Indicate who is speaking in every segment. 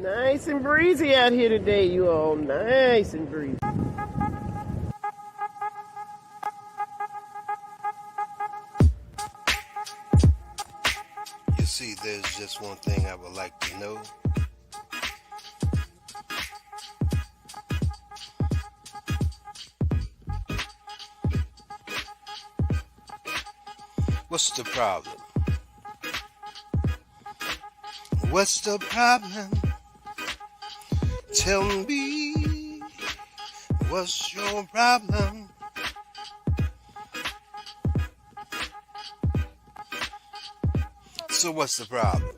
Speaker 1: Nice and breezy out here today, you all. Nice and breezy.
Speaker 2: You see, there's just one thing I would like to know. What's the problem? What's the problem? Tell me, what's your problem? So what's the problem?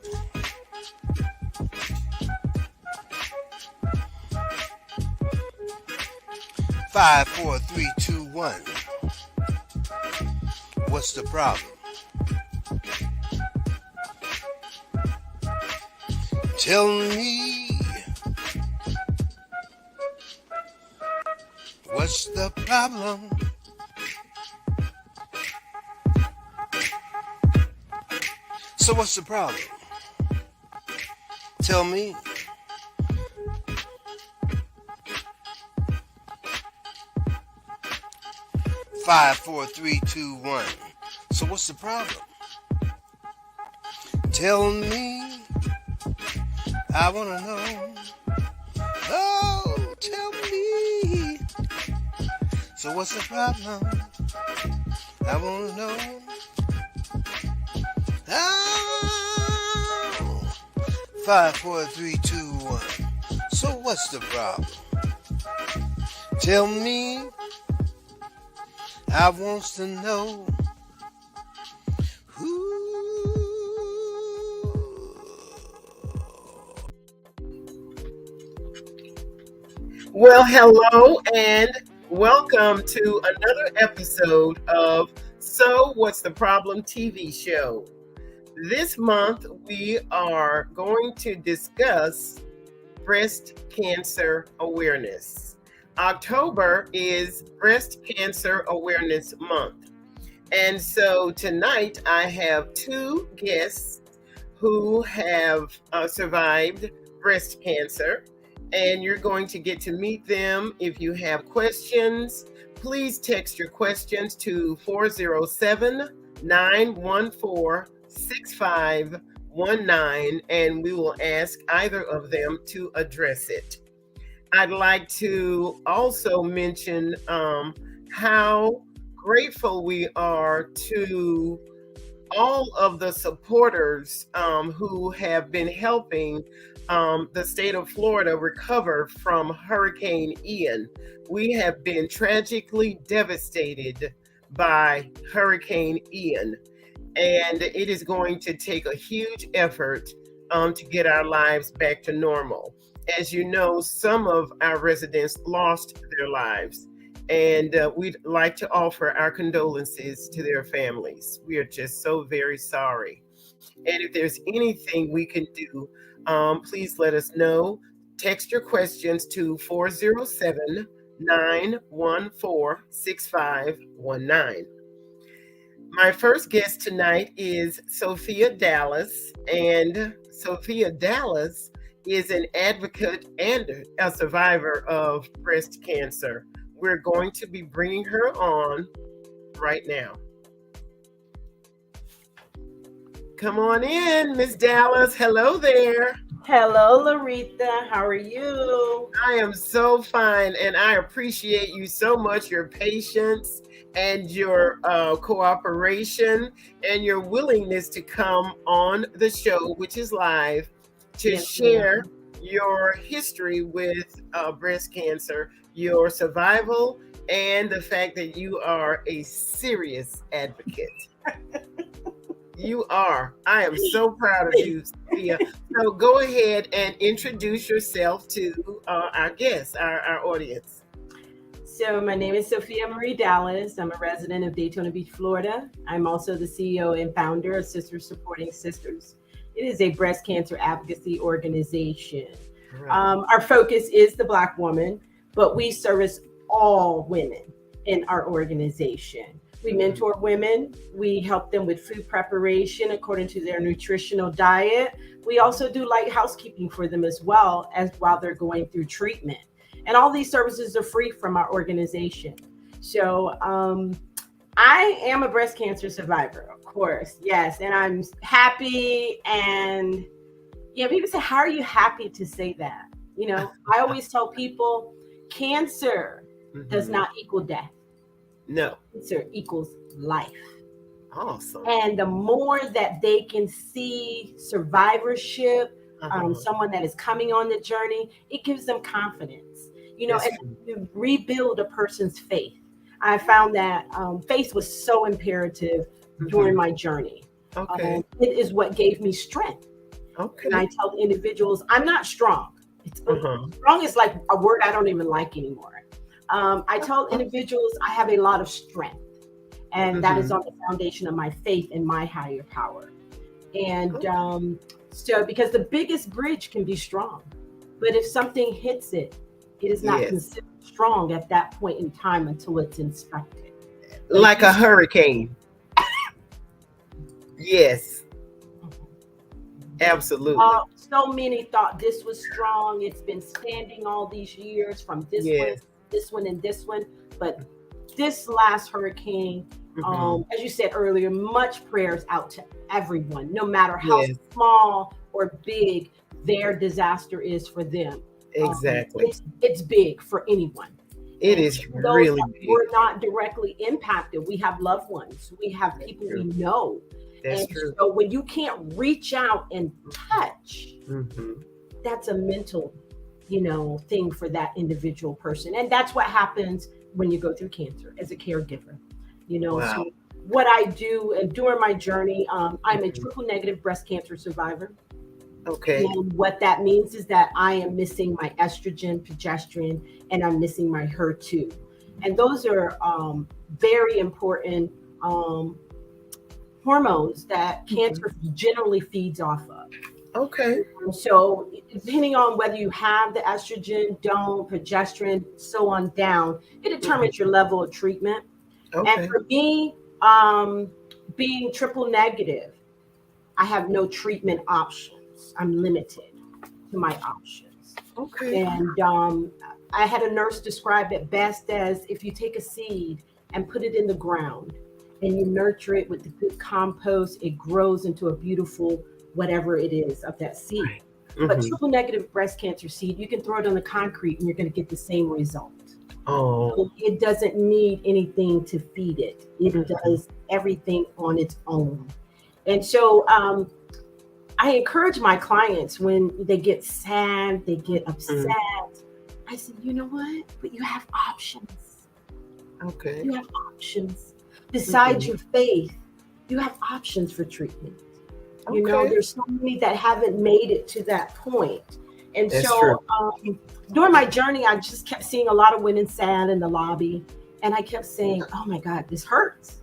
Speaker 2: Five, four, three, two, one. What's the problem? Tell me, what's the problem? So what's the problem? Tell me. Five, four, three, two, one. So what's the problem? Tell me. I wanna know. Oh, tell me. So what's the problem? I wanna know. Oh, 5, 4, 3, 2, 1. So what's the problem? Tell me. I wants to know.
Speaker 1: Well, hello and welcome to another episode of So What's the Problem TV show. This month we are going to discuss breast cancer awareness. October is Breast Cancer Awareness Month. And so tonight I have two guests who have survived breast cancer. And you're going to get to meet them. If you have questions, please text your questions to 407-914-6519, and we will ask either of them to address it. I'd like to also mention how grateful we are to all of the supporters who have been helping the state of Florida recover from Hurricane Ian. We have been tragically devastated by Hurricane Ian, and it is going to take a huge effort to get our lives back to normal. As you know, some of our residents lost their lives, and we'd like to offer our condolences to their families. We are just so very sorry. And if there's anything we can do, please let us know. Text your questions to 407-914-6519. My first guest tonight is Sophia Dallas, and Sophia Dallas is an advocate and a survivor of breast cancer. We're going to be bringing her on right now. Come on in, Miss Dallas. Hello there.
Speaker 3: Hello, Loretha. How are you?
Speaker 1: I am so fine, and I appreciate you so much, your patience and your cooperation and your willingness to come on the show, which is live, to share your history with breast cancer, your survival, and the fact that you are a serious advocate. You are. I am so proud of you, Sophia. So go ahead and introduce yourself to our guests, our audience.
Speaker 3: So my name is Sophia Marie Dallas. I'm a resident of Daytona Beach, Florida. I'm also the CEO and founder of Sisters Supporting Sisters. It is a breast cancer advocacy organization. Right. Our focus is the Black woman, but we service all women in our organization. We mentor women. We help them with food preparation according to their nutritional diet. We also do light housekeeping for them as well as while they're going through treatment. And all these services are free from our organization. So I am a breast cancer survivor, of course. Yes. And I'm happy. And yeah, people say, how are you happy to say that? You know, I always tell people cancer does not equal death.
Speaker 1: No.
Speaker 3: Cancer equals life.
Speaker 1: Awesome.
Speaker 3: And the more that they can see survivorship, someone that is coming on the journey, it gives them confidence, you know, and to rebuild a person's faith. I found that faith was so imperative during my journey.
Speaker 1: Okay.
Speaker 3: It is what gave me strength.
Speaker 1: Okay.
Speaker 3: And I tell individuals, I'm not strong. Strong is like a word I don't even like anymore. I tell individuals I have a lot of strength, and that is on the foundation of my faith in my higher power. And so, because the biggest bridge can be strong, but if something hits it, it is not considered strong at that point in time until it's inspected.
Speaker 1: Like a hurricane. Yes. Absolutely.
Speaker 3: So many thought this was strong. It's been standing all these years from this one, and this one. But this last hurricane, as you said earlier, much prayers out to everyone, no matter how small or big their disaster is for them.
Speaker 1: Exactly.
Speaker 3: It's big for anyone.
Speaker 1: It is really big.
Speaker 3: We're not directly impacted. We have loved ones. We have people we know.
Speaker 1: That's true.
Speaker 3: So when you can't reach out and touch, that's a mental, thing for that individual person. And that's what happens when you go through cancer as a caregiver. So what I do, and during my journey, I'm a triple negative breast cancer survivor.
Speaker 1: Okay.
Speaker 3: And what that means is that I am missing my estrogen, progesterone, and I'm missing my HER2. And those are very important hormones that cancer generally feeds off of.
Speaker 1: Okay.
Speaker 3: So depending on whether you have the estrogen, don't, progesterone, so on down, it determines your level of treatment.
Speaker 1: Okay.
Speaker 3: And for me, being triple negative, I have no treatment options. I'm limited to my options.
Speaker 1: Okay.
Speaker 3: And I had a nurse describe it best as if you take a seed and put it in the ground and you nurture it with the good compost, it grows into a beautiful whatever it is of that seed. But triple negative breast cancer seed, you can throw it on the concrete and you're going to get the same result. So it doesn't need anything to feed it. It does everything on its own. And so I encourage my clients when they get sad, they get upset. I said, you know what? But you have options.
Speaker 1: Okay.
Speaker 3: You have options. Besides your faith, you have options for treatment. There's so many that haven't made it to that point. And
Speaker 1: That's
Speaker 3: so during my journey, I just kept seeing a lot of women sad in the lobby. And I kept saying, oh my God, this hurts.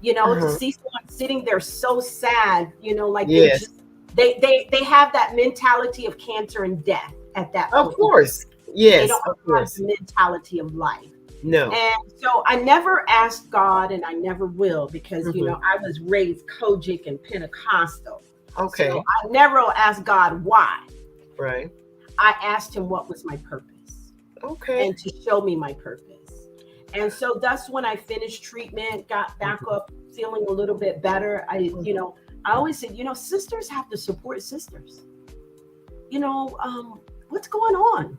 Speaker 3: To see someone sitting there so sad, like they have that mentality of cancer and death at that point.
Speaker 1: Of course. Yes.
Speaker 3: They don't have the mentality of life.
Speaker 1: No.
Speaker 3: And so I never asked God, and I never will, because, I was raised Kojic and Pentecostal.
Speaker 1: Okay.
Speaker 3: So I never asked God why.
Speaker 1: Right.
Speaker 3: I asked him what was my purpose.
Speaker 1: Okay.
Speaker 3: And to show me my purpose. And so that's when I finished treatment, got back up, feeling a little bit better. I always said, sisters have to support sisters. What's going on?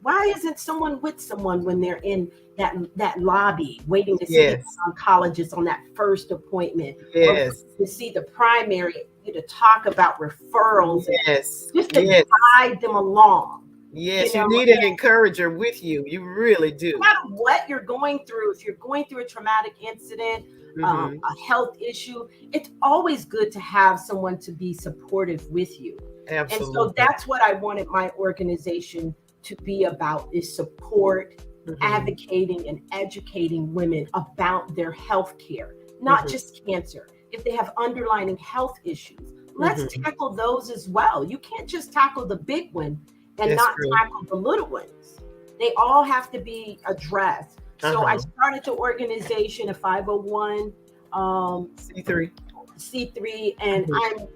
Speaker 3: Why isn't someone with someone when they're in that lobby waiting to see the oncologist on that first appointment?
Speaker 1: Yes.
Speaker 3: Or to see the primary, to talk about referrals.
Speaker 1: Yes.
Speaker 3: Just to guide them along.
Speaker 1: Yes, you need an encourager with you. You really do.
Speaker 3: No matter what you're going through, if you're going through a traumatic incident, a health issue, it's always good to have someone to be supportive with you.
Speaker 1: Absolutely.
Speaker 3: And so that's what I wanted my organization to be about, is support, advocating and educating women about their health care, not just cancer. If they have underlying health issues, let's tackle those as well. You can't just tackle the big one and not tackle the little ones. They all have to be addressed. So I started the organization, a 501
Speaker 1: C3.
Speaker 3: C3, and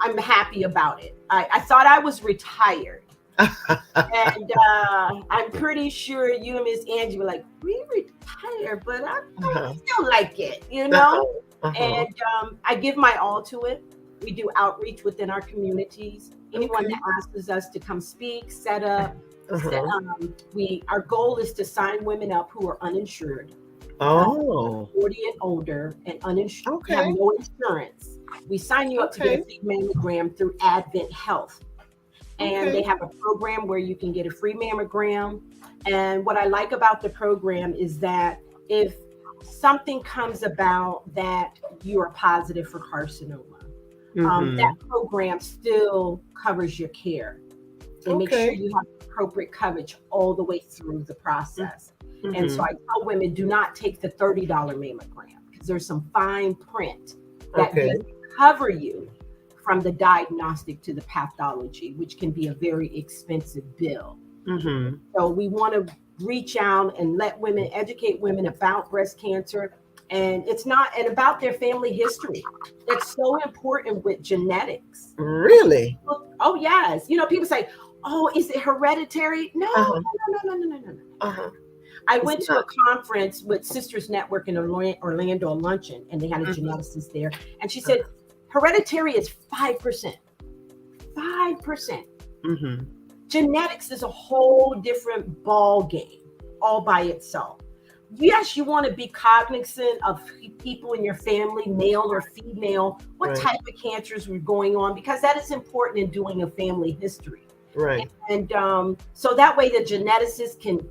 Speaker 3: I'm happy about it. I thought I was retired. And I'm pretty sure you and Miss Angie were like, we retired, but I still like it, you know? And I give my all to it. We do outreach within our communities. Anyone that asks us to come speak, set up, our goal is to sign women up who are uninsured. 40 and older and uninsured, have no insurance. We sign you up to get a free mammogram through Advent Health. And they have a program where you can get a free mammogram. And what I like about the program is that if something comes about that you are positive for carcinoma, that program still covers your care. They make sure you have appropriate coverage all the way through the process. And so I tell women, do not take the $30 mammogram because there's some fine print that doesn't cover you from the diagnostic to the pathology, which can be a very expensive bill. So we want to reach out and let women, educate women about breast cancer. And it's not, and about their family history. It's so important with genetics.
Speaker 1: Really?
Speaker 3: Oh, yes. You know, people say, oh, is it hereditary? No, no. I went to a conference with Sisters Network in Orlando, a luncheon, and they had a geneticist there. And she said, hereditary is 5%. 5%. Genetics is a whole different ball game all by itself. Yes, you want to be cognizant of people in your family, male or female, what type of cancers were going on, because that is important in doing a family history. And so that way the geneticist can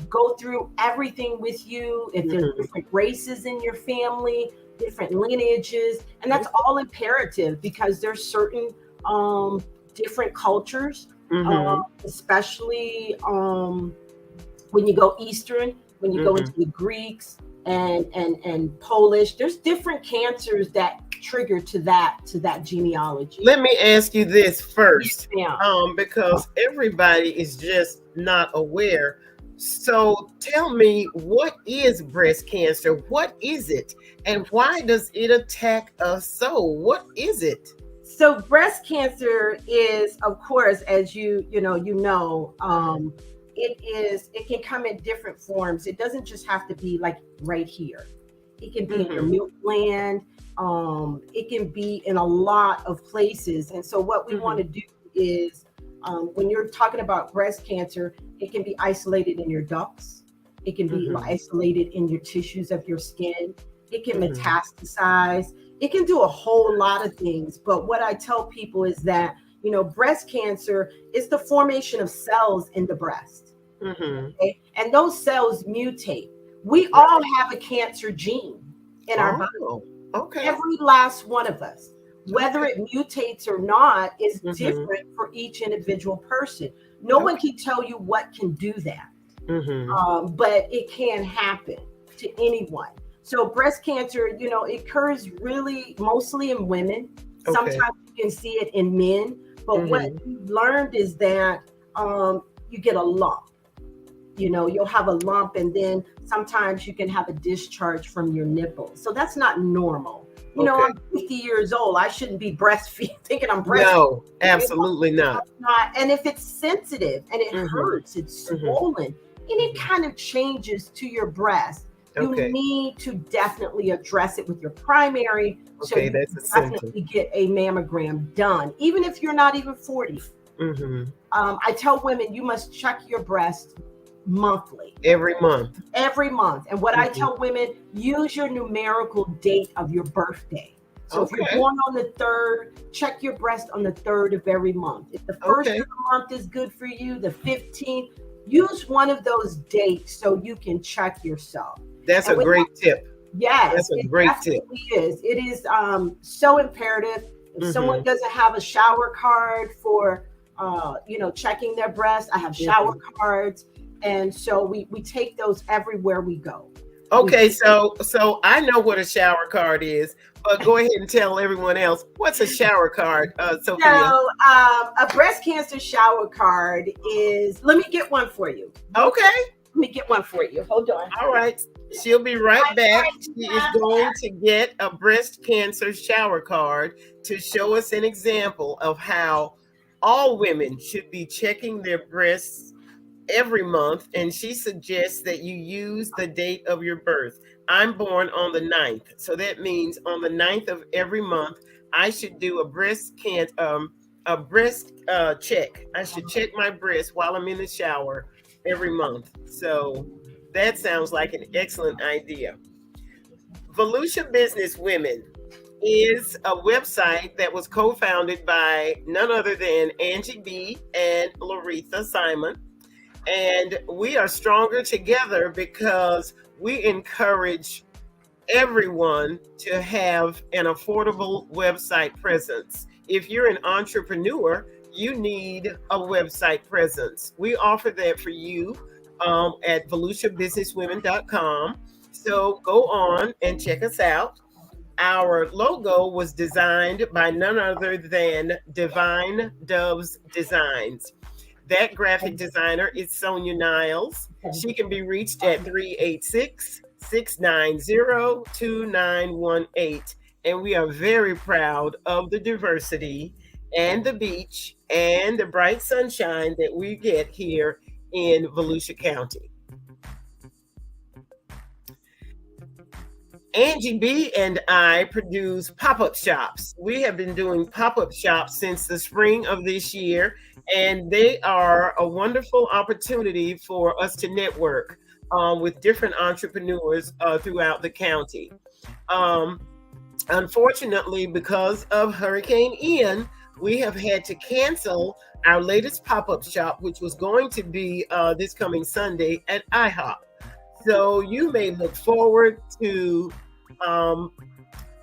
Speaker 3: go through everything with you. If there's different races in your family, different lineages, and that's all imperative because there's certain different cultures, especially when you go Eastern, when you go into the Greeks and Polish, there's different cancers that trigger to that genealogy.
Speaker 1: Let me ask you this first, because everybody is just not aware. So tell me, what is breast cancer? What is it? And why does it attack us so? What is it?
Speaker 3: So breast cancer is, of course, as you know, it can come in different forms. It doesn't just have to be like right here. It can be in your milk gland. It can be in a lot of places. And so what we want to do is, when you're talking about breast cancer, it can be isolated in your ducts. It can be isolated in your tissues of your skin. It can metastasize. It can do a whole lot of things. But what I tell people is that, you know, breast cancer is the formation of cells in the breast. Okay? And those cells mutate. We all have a cancer gene in our body. Every last one of us. Whether it mutates or not is different for each individual person. No one can tell you what can do that, but it can happen to anyone. So breast cancer, you know, it occurs really mostly in women. Sometimes you can see it in men, but what we've learned is that you get a lump. You know, you'll have a lump, and then sometimes you can have a discharge from your nipples. So that's not normal. You know, I'm 50 years old. I shouldn't be breastfeeding, thinking I'm breastfeeding.
Speaker 1: No, absolutely not.
Speaker 3: And if it's sensitive and it hurts, it's swollen, any kind of changes to your breast, you need to definitely address it with your primary. So you definitely get a mammogram done, even if you're not even 40. I tell women you must check your breast monthly.
Speaker 1: Every month.
Speaker 3: And what I tell women, use your numerical date of your birthday. So if you're born on the 3rd, check your breast on the 3rd of every month. If the 1st of the month is good for you, the 15th, use one of those dates so you can check yourself.
Speaker 1: That's a great tip.
Speaker 3: Yes,
Speaker 1: that's a great tip.
Speaker 3: It is so imperative. If someone doesn't have a shower card for checking their breast, I have shower cards. And so we take those everywhere we go.
Speaker 1: Okay, so I know what a shower card is, but go ahead and tell everyone else, what's a shower card, Sophia?
Speaker 3: So a breast cancer shower card is, let me get one for you.
Speaker 1: Okay.
Speaker 3: Let me get one for you. Hold on.
Speaker 1: All right. She'll be right back. She is going to get a breast cancer shower card to show us an example of how all women should be checking their breasts every month, and she suggests that you use the date of your birth. I'm born on the 9th, so that means on the 9th of every month, I should do a breast check. I should check my breast while I'm in the shower every month. So that sounds like an excellent idea. Volusia Business Women is a website that was co-founded by none other than Angie B and Loretha Simon. And we are stronger together because we encourage everyone to have an affordable website presence. If you're an entrepreneur, you need a website presence. We offer that for you at volusiabusinesswomen.com. So go on and check us out. Our logo was designed by none other than Divine Doves Designs. That graphic designer is Sonia Niles. She can be reached at 386-690-2918. And we are very proud of the diversity and the beach and the bright sunshine that we get here in Volusia County. Angie B and I produce pop-up shops. We have been doing pop-up shops since the spring of this year, and they are a wonderful opportunity for us to network with different entrepreneurs throughout the county. Unfortunately, because of Hurricane Ian, we have had to cancel our latest pop-up shop, which was going to be this coming Sunday at IHOP. So you may look forward to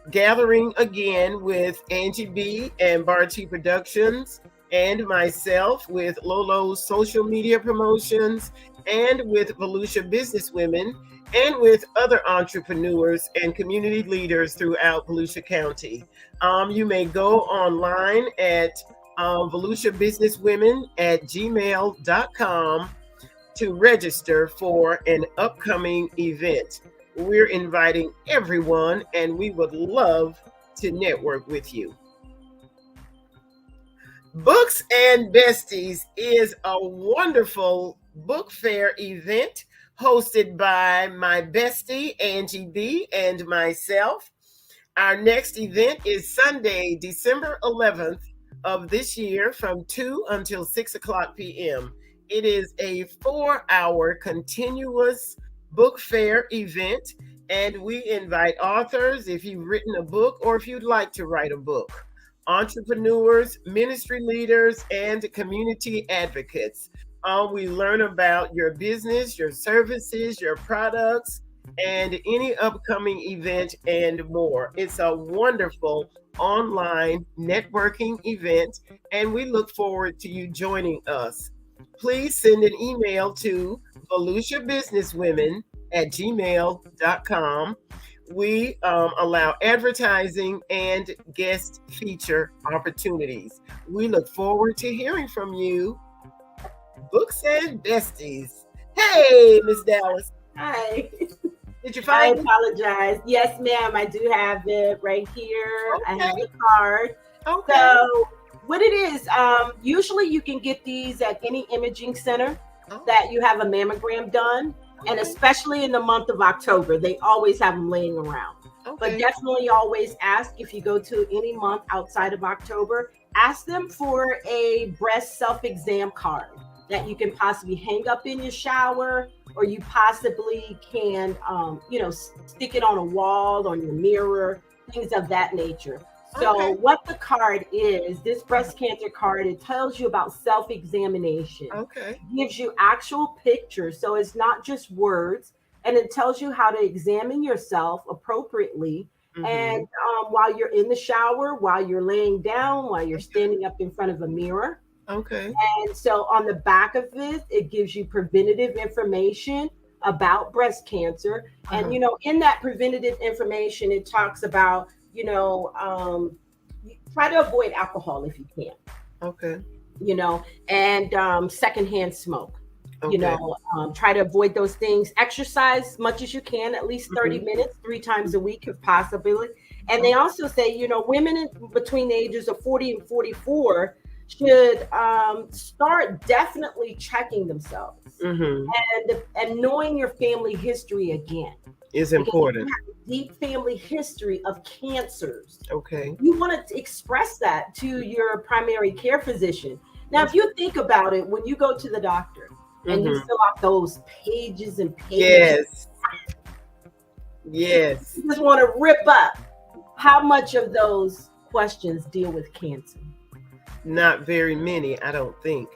Speaker 1: gathering again with Angie B and BEE Productions and myself with Lolo's social media promotions and with Volusia Business Women and with other entrepreneurs and community leaders throughout Volusia County. You may go online at volusiabusinesswomen@gmail.com to register for an upcoming event. We're inviting everyone, and we would love to network with you. Books and Besties is a wonderful book fair event hosted by my bestie, Angie B, and myself. Our next event is Sunday, December 11th of this year from 2 until 6 o'clock p.m. It is a 4-hour continuous book fair event, and we invite authors if you've written a book or if you'd like to write a book, entrepreneurs, ministry leaders, and community advocates. We learn about your business, your services, your products, and any upcoming event and more. It's a wonderful online networking event, and we look forward to you joining us. Please send an email to volusiabusinesswomen@gmail.com. We allow advertising and guest feature opportunities. We look forward to hearing from you. Books and Besties. Hey, Miss Dallas.
Speaker 3: Hi.
Speaker 1: Did you
Speaker 3: I
Speaker 1: find it?
Speaker 3: apologize. Yes, ma'am. I do have it right here. I have
Speaker 1: Okay.
Speaker 3: the card.
Speaker 1: Okay.
Speaker 3: So what it is, usually you can get these at any imaging center that you have a mammogram done. And especially in the month of October, they always have them laying around. But definitely always ask if you go to any month outside of October, ask them for a breast self-exam card that you can possibly hang up in your shower, or you possibly can, stick it on a wall, on your mirror, things of that nature. So what the card is, this breast cancer card, it tells you about self-examination. Gives you actual pictures. So it's not just words. And it tells you how to examine yourself appropriately. And while you're in the shower, while you're laying down, while you're standing up in front of a mirror. And so on the back of it, it gives you preventative information about breast cancer. And, in that preventative information, it talks about, try to avoid alcohol if you can. And secondhand smoke.
Speaker 1: Okay.
Speaker 3: Try to avoid those things. Exercise as much as you can, at least 30
Speaker 1: Mhm.
Speaker 3: minutes, 3 times a week if possible. And they also say, women between the ages of 40 and 44 should start definitely checking themselves
Speaker 1: Mhm.
Speaker 3: and knowing your family history again.
Speaker 1: Is
Speaker 3: Because if you
Speaker 1: important.
Speaker 3: have a deep family history of cancers,
Speaker 1: Okay.
Speaker 3: you want to express that to your primary care physician. Now, if
Speaker 1: Okay.
Speaker 3: you think about it, when you go to the doctor and you
Speaker 1: Mhm.
Speaker 3: fill out those pages and pages,
Speaker 1: Yes. Yes.
Speaker 3: you just want to rip up how much of those questions deal with cancer.
Speaker 1: Not very many, I don't think.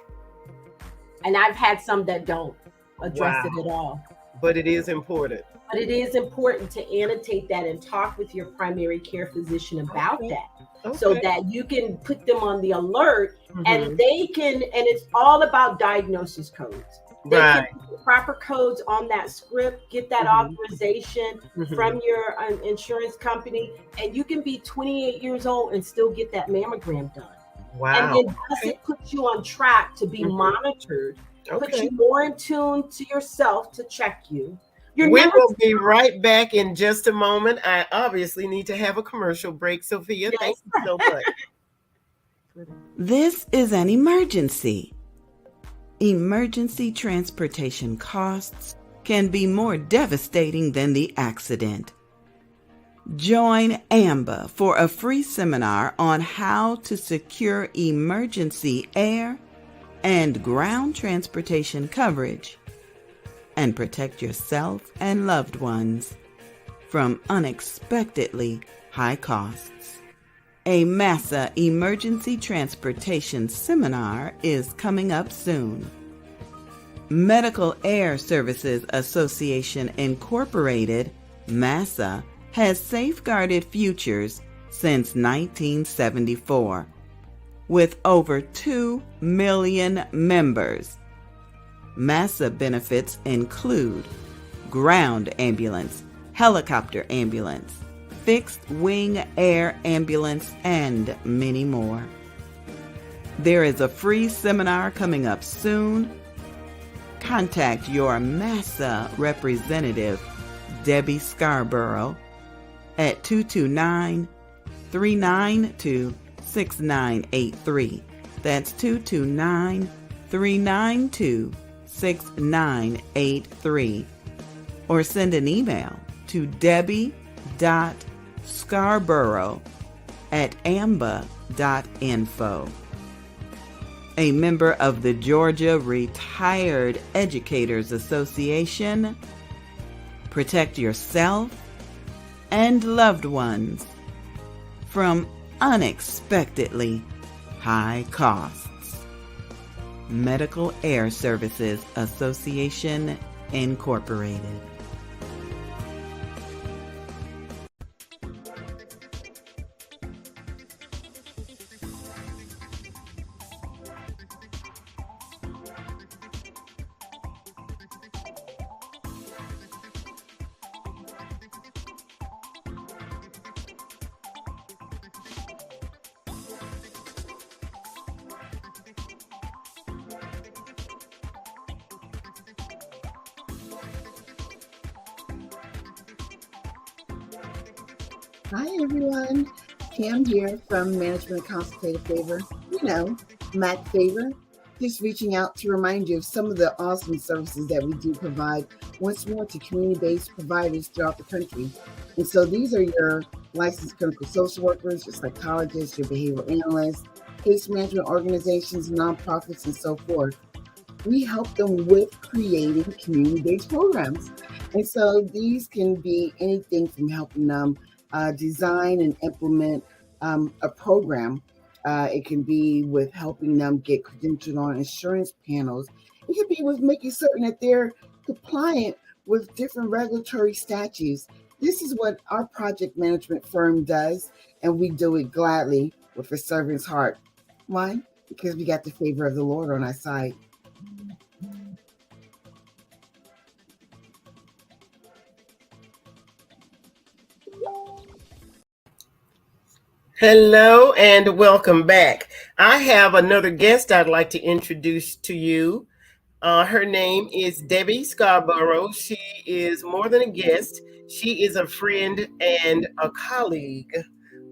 Speaker 3: And I've had some that don't address
Speaker 1: Wow.
Speaker 3: it at all.
Speaker 1: But it is important.
Speaker 3: But it is important to annotate that and talk with your primary care physician about
Speaker 1: Okay.
Speaker 3: that so
Speaker 1: Okay.
Speaker 3: that you can put them on the alert and
Speaker 1: Mhm.
Speaker 3: they can, and it's all about diagnosis codes. They can
Speaker 1: Right.
Speaker 3: put the proper codes on that script, get that
Speaker 1: Mhm.
Speaker 3: authorization from
Speaker 1: Mhm.
Speaker 3: your insurance company, and you can be 28 years old and still get that mammogram done. And
Speaker 1: Wow.
Speaker 3: then thus
Speaker 1: Okay.
Speaker 3: it puts you on track to be
Speaker 1: Mhm.
Speaker 3: monitored, puts
Speaker 1: Okay.
Speaker 3: you more in tune to yourself to check you. You're
Speaker 1: We
Speaker 3: never
Speaker 1: will be right back in just a moment. I obviously need to have a commercial break, Sophia. Thank
Speaker 3: yes.
Speaker 1: you so much.
Speaker 4: This is an emergency. Emergency transportation costs can be more devastating than the accident. Join AMBA for a free seminar on how to secure emergency air and ground transportation coverage and protect yourself and loved ones from unexpectedly high costs. A MASA Emergency Transportation Seminar is coming up soon. Medical Air Services Association Incorporated, MASA, has safeguarded futures since 1974, with over 2 million members. MASA benefits include ground ambulance, helicopter ambulance, fixed wing air ambulance, and many more. There is a free seminar coming up soon. Contact your MASA representative, Debbie Scarborough, at 229-392-6983. That's 229-392-6983. Or send an email to debbie.scarborough@amba.info. A member of the Georgia Retired Educators Association. Protect yourself and loved ones from unexpectedly high costs. Medical Air Services Association, Incorporated.
Speaker 5: Hi everyone, Cam here from Management Consultative Favor. Mac Favor. Just reaching out to remind you of some of the awesome services that we do provide once more to community-based providers throughout the country. And so these are your licensed clinical social workers, your psychologists, your behavioral analysts, case management organizations, nonprofits, and so forth. We help them with creating community-based programs. And so these can be anything from helping them design and implement a program. It can be with helping them get credentialed on insurance panels. It can be with making certain that they're compliant with different regulatory statutes. This is what our project management firm does, and we do it gladly with a servant's heart. Why? Because we got the favor of the Lord on our side.
Speaker 1: Hello and welcome back. I have another guest I'd like to introduce to you. Her name is Debbie Scarborough. She is more than a guest. She is a friend and a colleague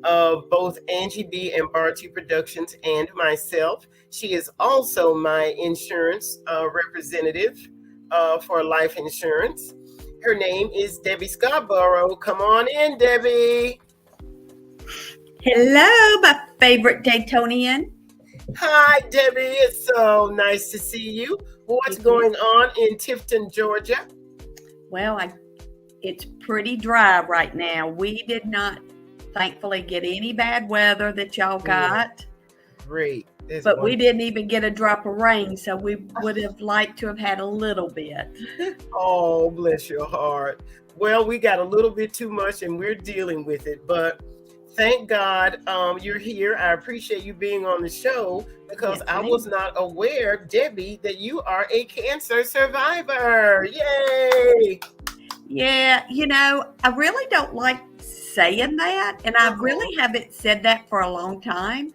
Speaker 1: of both Angie B and BEE Productions and myself. She is also my insurance representative for life insurance. Her name is Debbie Scarborough. Come on in, Debbie.
Speaker 6: Hello, my favorite Daytonian.
Speaker 1: Hi, Debbie. It's so nice to see you. What's going on in Tifton, Georgia?
Speaker 6: Well, it's pretty dry right now. We did not, thankfully, get any bad weather that y'all got.
Speaker 1: Great.
Speaker 6: But we didn't even get a drop of rain, so we would have liked to have had a little bit.
Speaker 1: Oh, bless your heart. Well, we got a little bit too much and we're dealing with it, but thank God you're here. I appreciate you being on the show because I was not aware, Debbie, that you are a cancer survivor. Yay!
Speaker 6: Yeah, I really don't like saying that, and I really haven't said that for a long time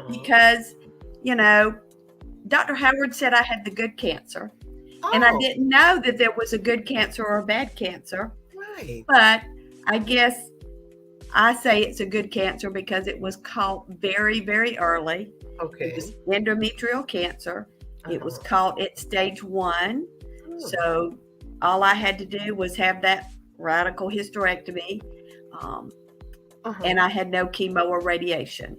Speaker 6: because, Dr. Howard said I had the good cancer, and I didn't know that there was a good cancer or a bad cancer.
Speaker 1: Right.
Speaker 6: But I guess I say it's a good cancer because it was caught very, very early.
Speaker 1: Okay.
Speaker 6: It was endometrial cancer. It was caught at stage 1. So all I had to do was have that radical hysterectomy. And I had no chemo or radiation.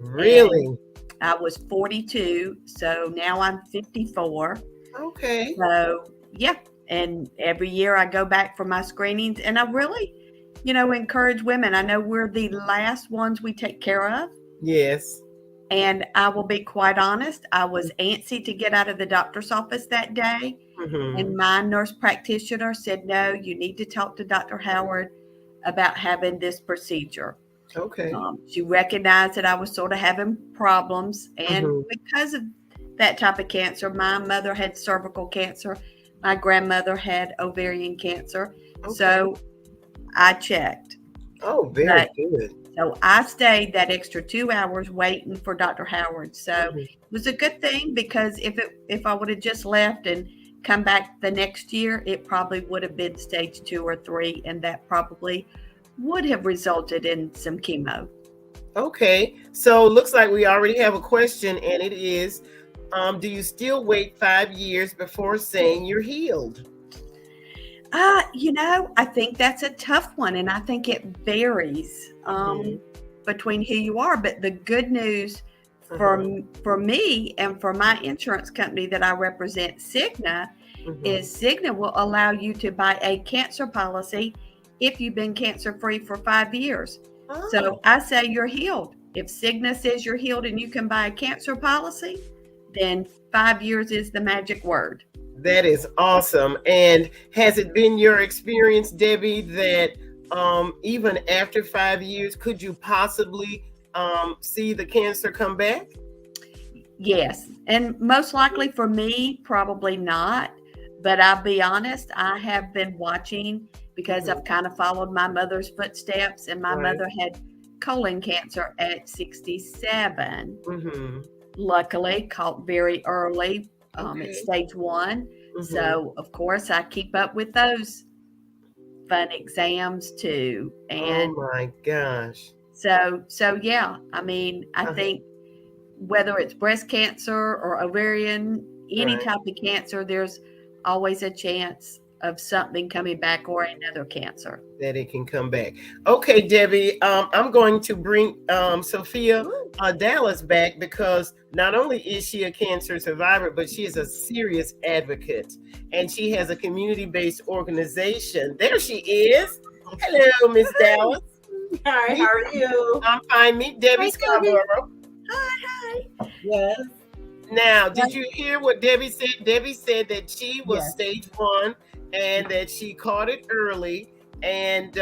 Speaker 1: Really?
Speaker 6: And I was 42. So now I'm 54.
Speaker 1: Okay.
Speaker 6: So, yeah. And every year I go back for my screenings, and I really, encourage women. I know we're the last ones we take care of.
Speaker 1: Yes.
Speaker 6: And I will be quite honest, I was antsy to get out of the doctor's office that day. And my nurse practitioner said, no, you need to talk to Dr. Howard about having this procedure.
Speaker 1: Okay.
Speaker 6: She recognized that I was sort of having problems. And because of that type of cancer, my mother had cervical cancer. My grandmother had ovarian cancer.
Speaker 1: Okay.
Speaker 6: So I checked.
Speaker 1: Oh, very good.
Speaker 6: So I stayed that extra 2 hours waiting for Dr. Howard. So it was a good thing because if I would have just left and come back the next year, it probably would have been stage 2 or 3, and that probably would have resulted in some chemo.
Speaker 1: Okay, so looks like we already have a question, and it is, do you still wait 5 years before saying you're healed?
Speaker 6: I think that's a tough one, and I think it varies between who you are. But the good news for me and for my insurance company that I represent, Cigna, is Cigna will allow you to buy a cancer policy if you've been cancer-free for 5 years. So I say you're healed. If Cigna says you're healed and you can buy a cancer policy, then 5 years is the magic word.
Speaker 1: That is awesome. And has it been your experience, Debbie, that even after 5 years, could you possibly see the cancer come back?
Speaker 6: Yes. And most likely for me, probably not. But I'll be honest, I have been watching because I've kind of followed my mother's footsteps, and my mother had colon cancer at 67. Luckily, caught very early at stage 1. So, of course, I keep up with those fun exams too. And
Speaker 1: oh my gosh.
Speaker 6: So yeah, I mean, I think whether it's breast cancer or ovarian, any type of cancer, there's always a chance of something coming back or another cancer.
Speaker 1: That it can come back. Okay, Debbie, I'm going to bring Sophia Dallas back because not only is she a cancer survivor, but she is a serious advocate. And she has a community-based organization. There she is. Hello, Miss Dallas.
Speaker 3: Hi, how are you?
Speaker 1: I'm fine. Meet Debbie Scarborough.
Speaker 6: Hi.
Speaker 3: Yes.
Speaker 1: Now, did you hear what Debbie said? Debbie said that she was stage 1 and that she caught it early, and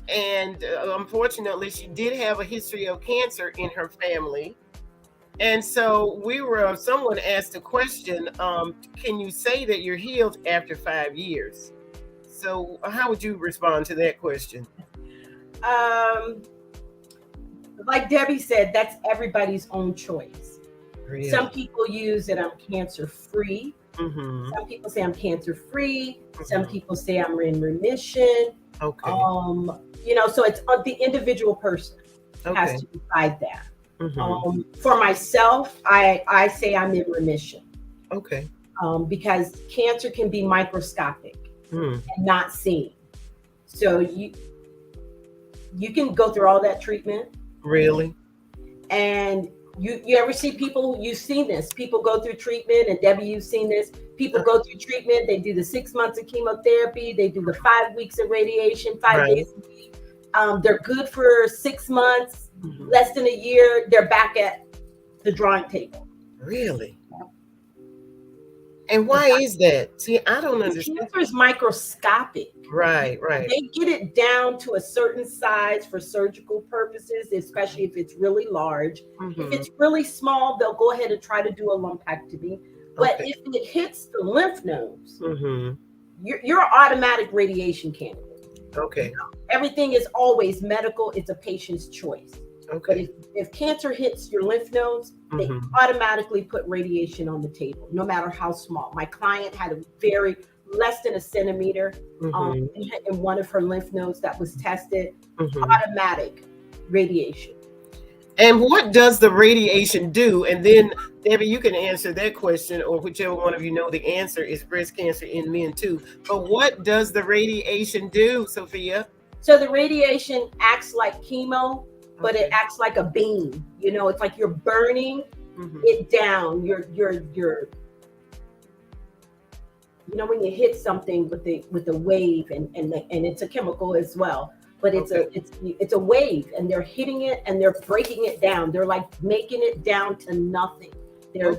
Speaker 1: unfortunately, she did have a history of cancer in her family. And so someone asked a question, can you say that you're healed after 5 years? So how would you respond to that question?
Speaker 3: Like Debbie said, that's everybody's own choice.
Speaker 1: Really?
Speaker 3: Some people use that I'm cancer free.
Speaker 1: Mm-hmm.
Speaker 3: Some people say I'm cancer free. Some
Speaker 1: Mhm.
Speaker 3: people say I'm in remission.
Speaker 1: Okay.
Speaker 3: So it's the individual person has
Speaker 1: Okay.
Speaker 3: to decide that.
Speaker 1: Mm-hmm.
Speaker 3: For myself, I say I'm in remission
Speaker 1: Okay.
Speaker 3: because cancer can be microscopic
Speaker 1: Mm.
Speaker 3: and not seen. So you can go through all that treatment,
Speaker 1: Really?
Speaker 3: and you ever see people, you've seen this, people go through treatment, and Debbie, you've seen this, people go through treatment, they do the 6 months of chemotherapy, they do the 5 weeks of radiation, 5 days a week. They're good for 6 months,
Speaker 1: Mhm.
Speaker 3: less than a year, they're back at the drawing table.
Speaker 1: Really? And why is that? See, I don't understand.
Speaker 3: Cancer is microscopic.
Speaker 1: Right, right.
Speaker 3: They get it down to a certain size for surgical purposes, especially if it's really large.
Speaker 1: Mhm.
Speaker 3: If it's really small, they'll go ahead and try to do a lumpectomy. But
Speaker 1: Okay.
Speaker 3: if it hits the lymph nodes,
Speaker 1: Mm-hmm.
Speaker 3: you're an automatic radiation candidate.
Speaker 1: Okay.
Speaker 3: Everything is always medical. It's a patient's choice. But
Speaker 1: Okay.
Speaker 3: if cancer hits your lymph nodes, they
Speaker 1: Mhm.
Speaker 3: automatically put radiation on the table, no matter how small. My client had a very less than a centimeter
Speaker 1: Mhm.
Speaker 3: in one of her lymph nodes that was tested.
Speaker 1: Mhm.
Speaker 3: Automatic radiation.
Speaker 1: And what does the radiation do? And then, Debbie, you can answer that question, or whichever one of you know the answer is breast cancer in men too. But what does the radiation do, Sophia?
Speaker 3: So the radiation acts like chemo, but it
Speaker 1: Okay.
Speaker 3: acts like a beam. It's like you're burning
Speaker 1: Mhm.
Speaker 3: it down. When you hit something with a wave, and it's a chemical as well, but it's a wave, and they're hitting it and they're breaking it down. They're like making it down to nothing. They're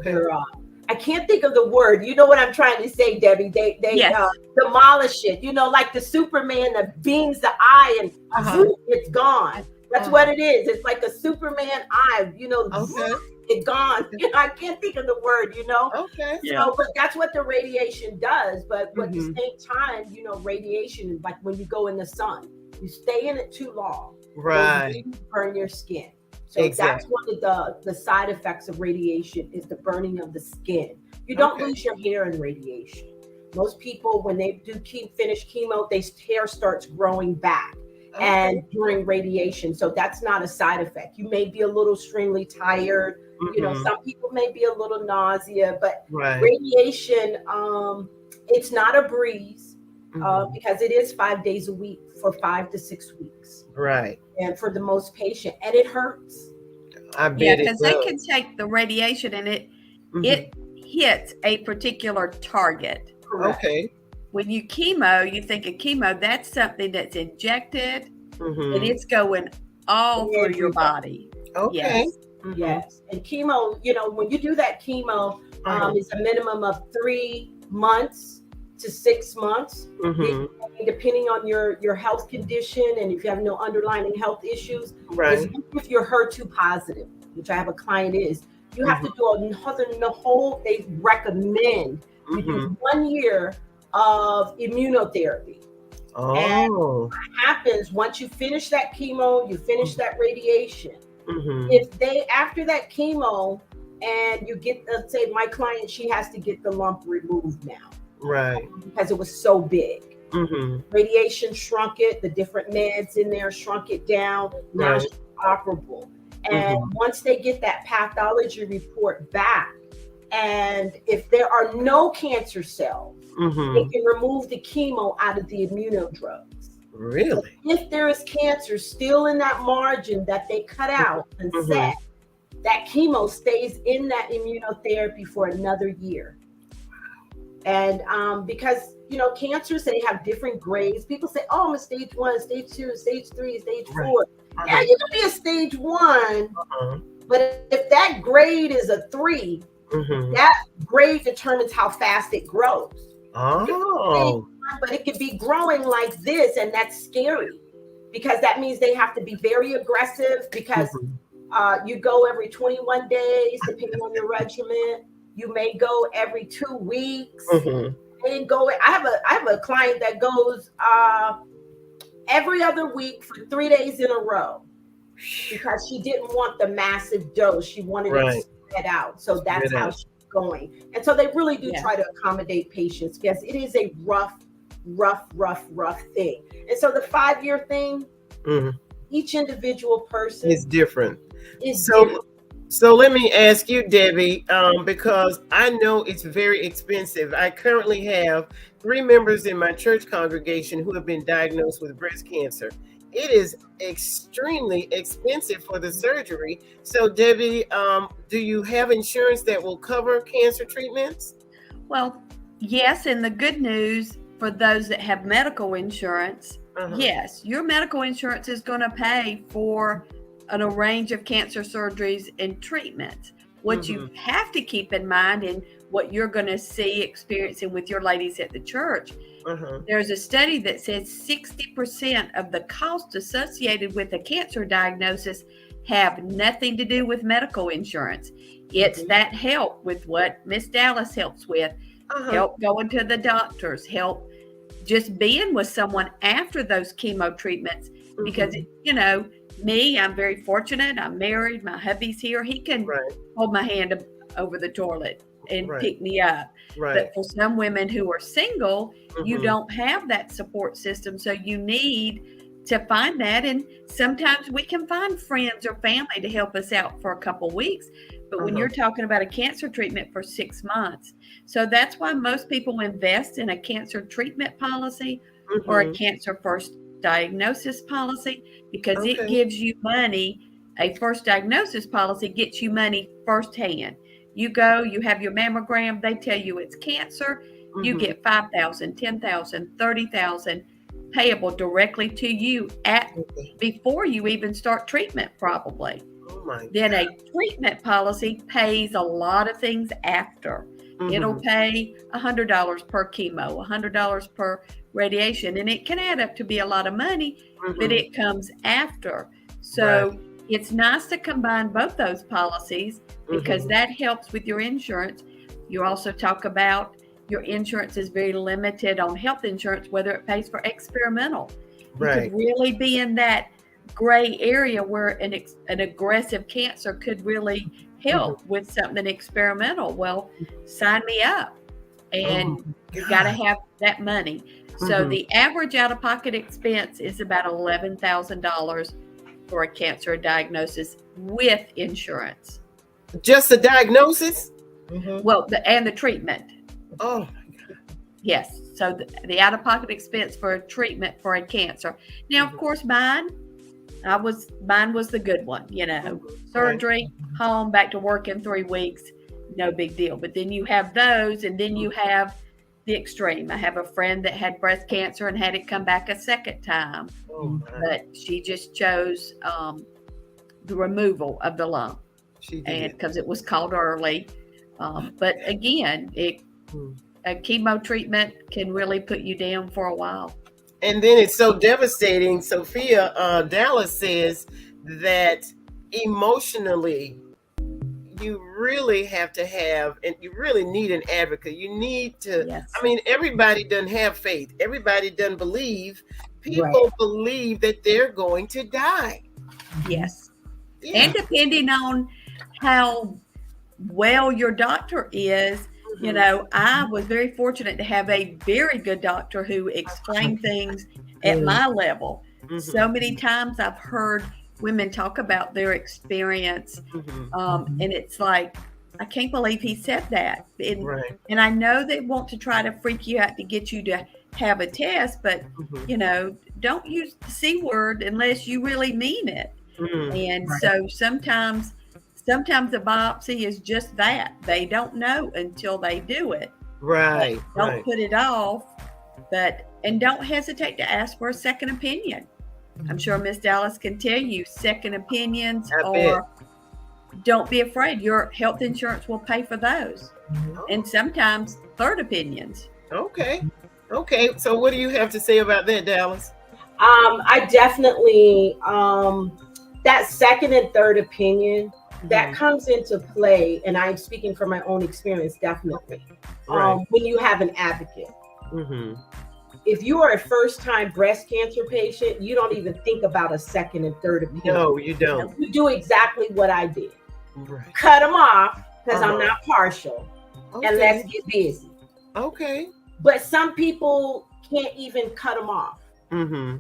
Speaker 3: I can't think of the word. You know what I'm trying to say, Debbie? They
Speaker 6: Yes.
Speaker 3: demolish it. Like the Superman that beams the eye and zoom, it's gone. That's what it is. It's like a Superman eye.
Speaker 1: Okay.
Speaker 3: It's gone. I can't think of the word.
Speaker 1: Okay.
Speaker 6: Yeah.
Speaker 3: So, but that's what the radiation does. But at the
Speaker 1: Mhm.
Speaker 3: same time, radiation is like when you go in the sun, you stay in it too long,
Speaker 1: Right.
Speaker 3: you burn your skin. So that's
Speaker 1: Exactly.
Speaker 3: one of the side effects of radiation is the burning of the skin. You don't
Speaker 1: Okay.
Speaker 3: lose your hair in radiation. Most people, when they finish chemo, their hair starts growing back.
Speaker 1: Okay.
Speaker 3: And during radiation, so that's not a side effect. You may be a little extremely tired.
Speaker 1: Mhm.
Speaker 3: Some people may be a little nausea, but
Speaker 1: Right.
Speaker 3: radiation, it's not a breeze
Speaker 1: Mhm.
Speaker 3: because it is 5 days a week for 5 to 6 weeks,
Speaker 1: Right.
Speaker 3: and for the most patient, and it hurts.
Speaker 1: I
Speaker 6: Yeah,
Speaker 1: bet it
Speaker 6: because they
Speaker 1: does.
Speaker 6: can take the radiation and it
Speaker 1: Mhm.
Speaker 6: hits a particular target.
Speaker 3: Correct.
Speaker 1: Okay.
Speaker 6: When you think of chemo, that's something that's injected and
Speaker 1: Mhm.
Speaker 6: it's going all through your
Speaker 3: Everywhere.
Speaker 6: body.
Speaker 1: Okay.
Speaker 6: Yes.
Speaker 1: Mhm.
Speaker 3: Yes, and chemo, when you do that chemo,
Speaker 1: Uh-huh.
Speaker 3: it's a minimum of 3 months to 6 months.
Speaker 1: Mhm.
Speaker 3: Depending on your health condition, and if you have no underlying health issues,
Speaker 1: Right.
Speaker 3: if you're HER2 positive, which I have a client is, you have to do they recommend you
Speaker 1: Mhm.
Speaker 3: do 1 year of immunotherapy. And
Speaker 1: Oh.
Speaker 3: what happens once you finish that chemo, you finish that radiation.
Speaker 1: Mhm.
Speaker 3: If they, after that chemo, and you get, let's say my client, she has to get the lump removed now
Speaker 1: Right.
Speaker 3: because it was so big.
Speaker 1: Mhm.
Speaker 3: Radiation shrunk it, the different meds in there shrunk it down. Now
Speaker 1: Right.
Speaker 3: she's operable. And once they get that pathology report back, and if there are no cancer cells, they
Speaker 1: Mhm.
Speaker 3: can remove the chemo out of the immunodrugs.
Speaker 1: Really?
Speaker 3: If there is cancer still in that margin that they cut out and set, that chemo stays in that immunotherapy for another year. And because cancers, they have different grades. People say, "Oh, I'm a stage 1, stage 2, stage 3, stage 4."
Speaker 1: Right.
Speaker 3: Yeah, you can be a stage 1,
Speaker 1: Uh-huh.
Speaker 3: but if that grade is a 3,
Speaker 1: Mhm.
Speaker 3: that grade determines how fast it grows.
Speaker 1: Oh.
Speaker 3: But it could be growing like this, and that's scary because that means they have to be very aggressive because you go every 21 days, depending on your regimen. You may go every 2 weeks.
Speaker 1: Mhm.
Speaker 3: And I have a client that goes every other week for 3 days in a row because she didn't want the massive dose. She wanted it
Speaker 1: Right.
Speaker 3: spread out. So that's
Speaker 1: Spread
Speaker 3: how
Speaker 1: out.
Speaker 3: she's going. And so they really do
Speaker 6: Yeah.
Speaker 3: try to accommodate patients. Yes, it is a rough thing. And so the 5-year thing,
Speaker 1: Mhm.
Speaker 3: each individual person
Speaker 1: It's different.
Speaker 3: is
Speaker 1: So,
Speaker 3: different.
Speaker 1: so let me ask you, Debbie, because I know it's very expensive. I currently have 3 members in my church congregation who have been diagnosed with breast cancer. It is extremely expensive for the surgery. So, Debbie, do you have insurance that will cover cancer treatments?
Speaker 6: Well, yes, and the good news for those that have medical insurance,
Speaker 1: Uh-huh.
Speaker 6: yes, your medical insurance is going to pay for a range of cancer surgeries and treatments. What you have to keep in mind, and what you're going to see experiencing with your ladies at the church,
Speaker 1: Uh-huh.
Speaker 6: there's a study that says 60% of the cost associated with a cancer diagnosis have nothing to do with medical insurance. It's that help with what Miss Dallas helps with, help going to the doctors, help just being with someone after those chemo treatments. Because, you know, me, I'm very fortunate. I'm married. My hubby's here. He can hold my hand over the toilet and pick me up. But for some women who are single, you don't have that support system. So you need to find that. And sometimes we can find friends or family to help us out for a couple weeks. But when you're talking about a cancer treatment for 6 months, so that's why most people invest in a cancer treatment policy or a cancer first diagnosis policy, because it gives you money. A first diagnosis policy gets you money firsthand. You go, you have your mammogram, they tell you it's cancer, you get $5,000, $10,000, $30,000 payable directly to you at before you even start treatment, probably. Then a treatment policy pays a lot of things after. It'll pay $100 per chemo, $100 per radiation, and it can add up to be a lot of money, but it comes after. So it's nice to combine both those policies, because that helps with your insurance. You also talk about your insurance is very limited on health insurance, whether it pays for experimental. You could really be in that gray area where an aggressive cancer could really help with something experimental. Well, sign me up, and you got to have that money. So the average out-of-pocket expense is about $11,000 for a cancer diagnosis with insurance.
Speaker 1: Just the diagnosis?
Speaker 6: Well, and the treatment.
Speaker 1: Oh my God.
Speaker 6: Yes. So the out-of-pocket expense for a treatment for a cancer. Now, of course, mine was the good one, you know, surgery, home, back to work in 3 weeks, no big deal. But then you have those, and then you have the extreme. I have a friend that had breast cancer and had it come back a second time, but she just chose the removal of the lump, and because it was caught early. But again, a chemo treatment can really put you down for a while.
Speaker 1: And then it's so devastating. Sophia Dallas says that emotionally, you really have to have, and you really need an advocate. You need to, I mean, everybody doesn't have faith. Everybody doesn't believe. People believe that they're going to die.
Speaker 6: Yes. And depending on how well your doctor is, you know, I was very fortunate to have a very good doctor who explained things at my level. So many times I've heard women talk about their experience, and it's like, I can't believe he said that. And I know they want to try to freak you out to get you to have a test, but you know, don't use the C word unless you really mean it. And so sometimes the biopsy is just that. They don't know until they do it. Don't put it off, and don't hesitate to ask for a second opinion. I'm sure Miss Dallas can tell you second opinions, or don't be afraid. Your health insurance will pay for those. And sometimes third opinions.
Speaker 1: Okay. So what do you have to say about that, Dallas?
Speaker 3: I definitely, that second and third opinion, that comes into play, and I'm speaking from my own experience, definitely. When you have an advocate. If you are a first-time breast cancer patient, you don't even think about a second and third opinion.
Speaker 1: No, you don't.
Speaker 3: You do exactly what I did.
Speaker 1: Right.
Speaker 3: cut them off because I'm
Speaker 1: Uh-huh.
Speaker 3: not partial, and
Speaker 1: Okay.
Speaker 3: let's get busy.
Speaker 1: Okay.
Speaker 3: But some people can't even cut them off
Speaker 1: Mm-hmm.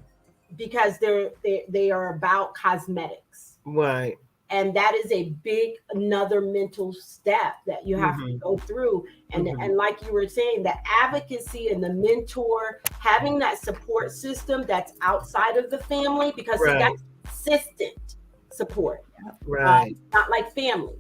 Speaker 3: because they are about cosmetics.
Speaker 1: Right.
Speaker 3: And that is a big another mental step that you have to
Speaker 1: Mhm.
Speaker 3: go through. And
Speaker 1: Mhm.
Speaker 3: and like you were saying, the advocacy and the mentor, having that support system that's outside of the family, because see,
Speaker 1: Right.
Speaker 3: that's consistent support,
Speaker 1: Right.
Speaker 3: not like family.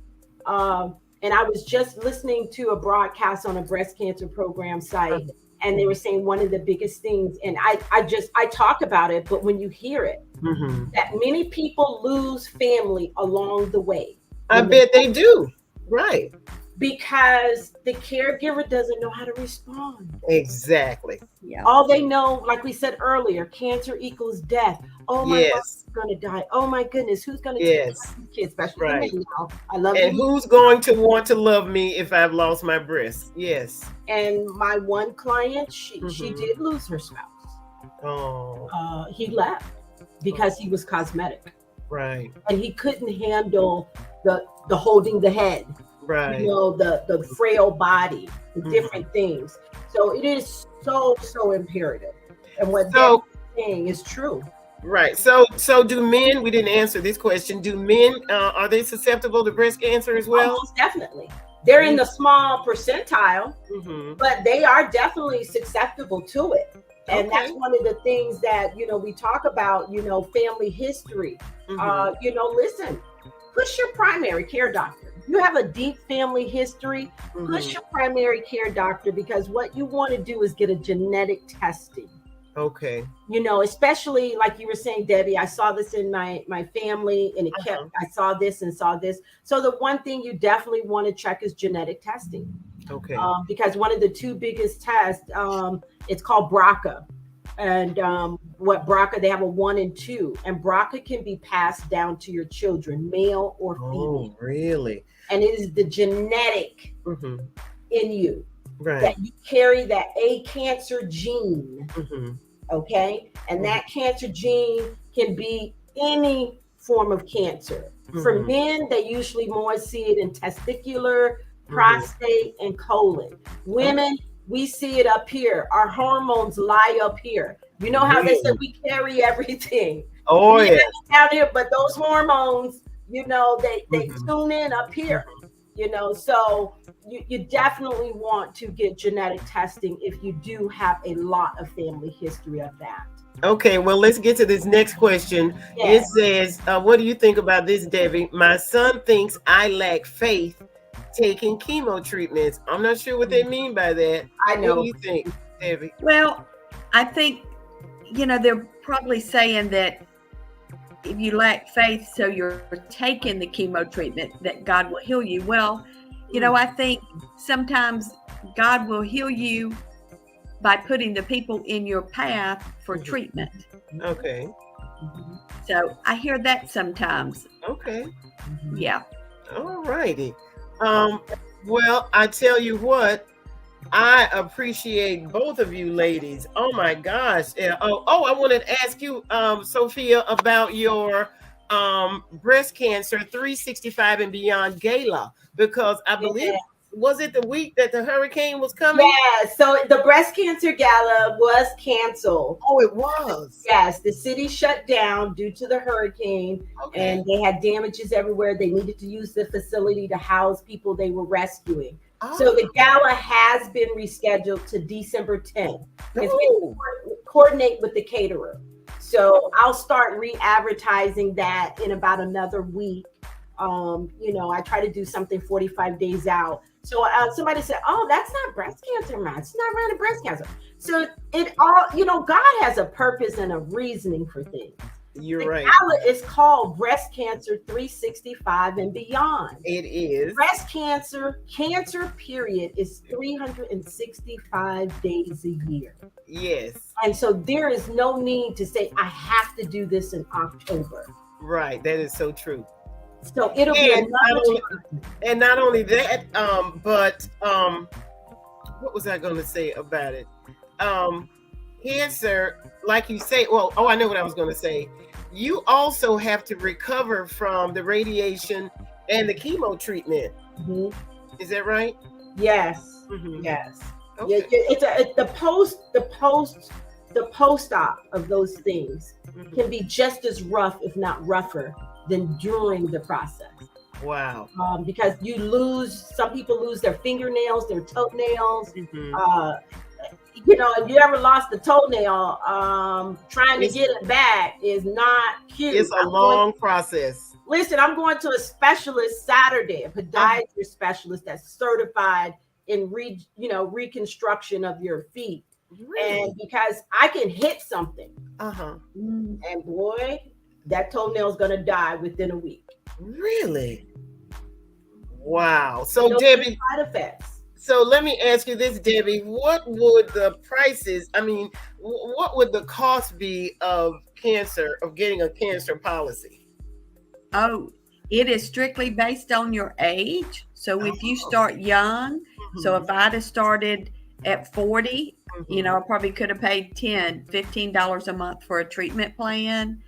Speaker 3: And I was just listening to a broadcast on a breast cancer program site, and they were saying one of the biggest things, and I talk about it, but when you hear it,
Speaker 1: Mm-hmm.
Speaker 3: that many people lose family along the way.
Speaker 1: I
Speaker 3: when
Speaker 1: bet they do. Right.
Speaker 3: Because the caregiver doesn't know how to respond.
Speaker 1: Exactly.
Speaker 6: Yeah.
Speaker 3: All they know, like we said earlier, cancer equals death. Oh, my
Speaker 1: Yes.
Speaker 3: mom's gonna die. Oh my goodness, who's gonna take care
Speaker 1: Yes.
Speaker 3: of these kids, especially
Speaker 1: Right.
Speaker 3: the men now. I love
Speaker 1: And
Speaker 3: you.
Speaker 1: who's going to want to love me if I've lost my breast? Yes.
Speaker 3: And my one client, she
Speaker 1: Mhm.
Speaker 3: did lose her spouse.
Speaker 1: Oh.
Speaker 3: He left because he was cosmetic,
Speaker 1: Right.
Speaker 3: and he couldn't handle the holding the head.
Speaker 1: Right.
Speaker 3: You know, the frail body, the
Speaker 1: Mhm.
Speaker 3: different things. So it is so imperative. And what
Speaker 1: So
Speaker 3: they're saying is true.
Speaker 1: right. So do men? We didn't answer this question. Do men are they susceptible to breast cancer as well?
Speaker 3: Most definitely. They're in the small percentile,
Speaker 1: Mm-hmm.
Speaker 3: but they are definitely susceptible to it. And
Speaker 1: Okay.
Speaker 3: that's one of the things that, we talk about, family history.
Speaker 1: Mm-hmm.
Speaker 3: Listen, push your primary care doctor. You have a deep family history, push
Speaker 1: Mm-hmm.
Speaker 3: your primary care doctor, because what you want to do is get a genetic testing.
Speaker 1: Okay.
Speaker 3: Especially like you were saying, Debbie, I saw this in my family, and I saw this and saw this. So the one thing you definitely want to check is genetic testing.
Speaker 1: Okay.
Speaker 3: Because one of the two biggest tests, it's called BRCA. And what BRCA, they have a 1 and 2, and BRCA can be passed down to your children, male or female.
Speaker 1: Oh, really?
Speaker 3: And it is the genetic
Speaker 1: Mm-hmm.
Speaker 3: in you
Speaker 1: Right.
Speaker 3: that you carry that A cancer gene.
Speaker 1: Mm-hmm.
Speaker 3: Okay. And that cancer gene can be any form of cancer. For
Speaker 1: Mhm.
Speaker 3: men, they usually more see it in testicular, prostate, and colon. Women, we see it up here. Our hormones lie up here. You know how they said we carry everything.
Speaker 1: Oh
Speaker 3: We
Speaker 1: yeah.
Speaker 3: down here, but those hormones, they
Speaker 1: Mhm.
Speaker 3: tune in up here. So you definitely want to get genetic testing if you do have a lot of family history of that.
Speaker 1: Okay, well, let's get to this next question.
Speaker 3: Yes.
Speaker 1: It says, what do you think about this, Debbie? My son thinks I lack faith taking chemo treatments. I'm not sure what they mean by that.
Speaker 3: I know.
Speaker 1: What do you think, Debbie?
Speaker 6: Well, I think, they're probably saying that if you lack faith, so you're taking the chemo treatment, that God will heal you. Well, I think sometimes God will heal you by putting the people in your path for treatment.
Speaker 1: Okay.
Speaker 6: So I hear that sometimes.
Speaker 1: Okay.
Speaker 6: Yeah.
Speaker 1: All righty. Well, I tell you what, I appreciate both of you ladies. Oh my gosh. I wanted to ask you, Sophia, about your breast cancer 365 and beyond gala, because I believe, was it the week that the hurricane was coming?
Speaker 3: Yeah, so the breast cancer gala was canceled.
Speaker 1: Oh, it was.
Speaker 3: Yes, the city shut down due to the hurricane, and they had damages everywhere. They needed to use the facility to house people they were rescuing. So the gala has been rescheduled to December 10th. Because we coordinate with the caterer. So I'll start re-advertising that in about another week. I try to do something 45 days out. So somebody said, "Oh, that's not breast cancer, man. It's not random breast cancer." So it all, God has a purpose and a reasoning for things.
Speaker 1: You're right.
Speaker 3: The gala is called Breast Cancer 365 and Beyond.
Speaker 1: It is.
Speaker 3: Breast cancer period is 365 days a year.
Speaker 1: Yes.
Speaker 3: And so there is no need to say, I have to do this in October.
Speaker 1: Right. That is so true.
Speaker 3: So it'll be
Speaker 1: and not only that, but what was I going to say about it? Cancer, like you say, I know what I was going to say. You also have to recover from the radiation and the chemo treatment.
Speaker 3: Mhm.
Speaker 1: Is that right?
Speaker 3: Yes.
Speaker 1: Mhm.
Speaker 3: Yes.
Speaker 1: Okay.
Speaker 3: Yeah, the post-op of those things
Speaker 1: Mhm.
Speaker 3: can be just as rough, if not rougher, than during the process.
Speaker 1: Wow.
Speaker 3: Because some people lose their fingernails, their toenails.
Speaker 1: Mhm.
Speaker 3: If you ever lost a toenail, trying to
Speaker 1: It's
Speaker 3: get it back is not cute.
Speaker 1: it's a long process.
Speaker 3: Listen, I'm going to a specialist Saturday, a podiatry specialist that's certified in reconstruction of your feet.
Speaker 1: Really?
Speaker 3: And because I can hit something,
Speaker 1: Uh-huh.
Speaker 3: and boy, that toenail is gonna die within a week.
Speaker 1: Really? Wow. So
Speaker 3: No
Speaker 1: Debbie,
Speaker 3: side effects.
Speaker 1: so let me ask you this, Debbie. What would the prices, I mean, what would the cost be of getting a cancer policy?
Speaker 6: Oh, it is strictly based on your age. So if you start young, so if I'd have started at 40, I probably could have paid $10, $15 a month for a treatment plan.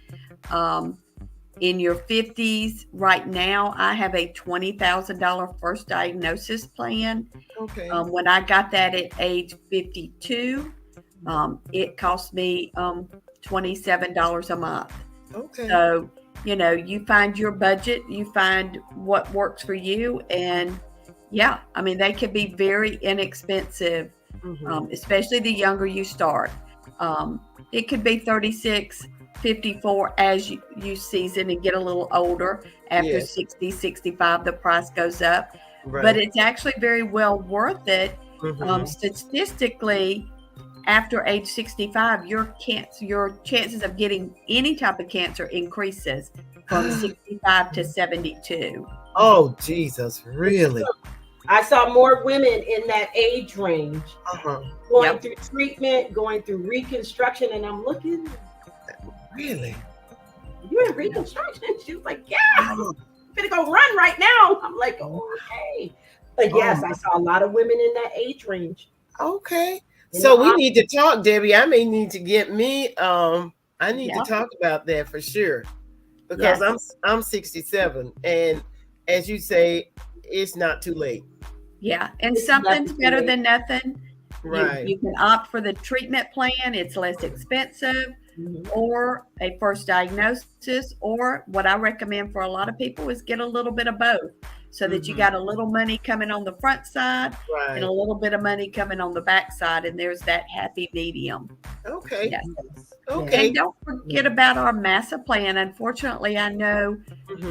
Speaker 6: In your 50s, right now, I have a $20,000 first diagnosis plan.
Speaker 1: Okay.
Speaker 6: When I got that at age 52, it cost me $27 a month.
Speaker 1: Okay.
Speaker 6: So, you find your budget, you find what works for you. And yeah, I mean, they can be very inexpensive, especially the younger you start. It could be 36, 54 as you season and get a little older. After 60, 65, the price goes up.
Speaker 1: Right.
Speaker 6: But it's actually very well worth it.
Speaker 1: Mhm.
Speaker 6: Statistically, after age 65, your chances of getting any type of cancer increases from 65 to 72.
Speaker 1: Oh, Jesus, really?
Speaker 3: I saw more women in that age range going through treatment, going through reconstruction, and I'm looking.
Speaker 1: Really?
Speaker 3: You're in reconstruction? She was like, yeah, I'm gonna go run right now. I'm like, okay. But yes, I saw a lot of women in that age range.
Speaker 1: Okay. So we need to talk, Debbie. I may need to get me I need to talk about that for sure. Because I'm 67, and as you say, it's not too late.
Speaker 6: Yeah, and something's better than nothing.
Speaker 1: Right.
Speaker 6: You can opt for the treatment plan. It's less expensive, or a first diagnosis, or what I recommend for a lot of people is get a little bit of both, so that you got a little money coming on the front side and a little bit of money coming on the back side, and there's that happy medium.
Speaker 1: Okay.
Speaker 6: Yes.
Speaker 1: Okay.
Speaker 6: And don't forget about our MASA plan. Unfortunately, I know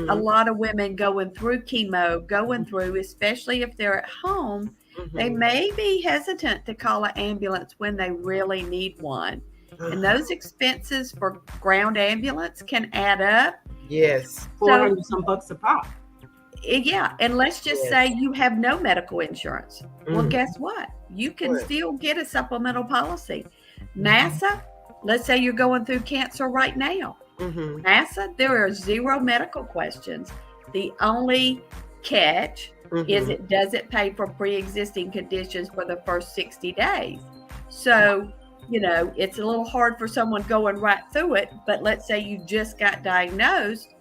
Speaker 6: a lot of women going through chemo, especially if they're at home, they may be hesitant to call an ambulance when they really need one. And those expenses for ground ambulance can add up.
Speaker 1: Yes.
Speaker 3: $400 some bucks a pop.
Speaker 6: Yeah. And let's just say you have no medical insurance. Well, guess what? You can still get a supplemental policy. MASA, let's say you're going through cancer right now. MASA, there are 0 medical questions. The only catch is it doesn't pay for pre-existing conditions for the first 60 days. So, it's a little hard for someone going right through it. But let's say you just got diagnosed,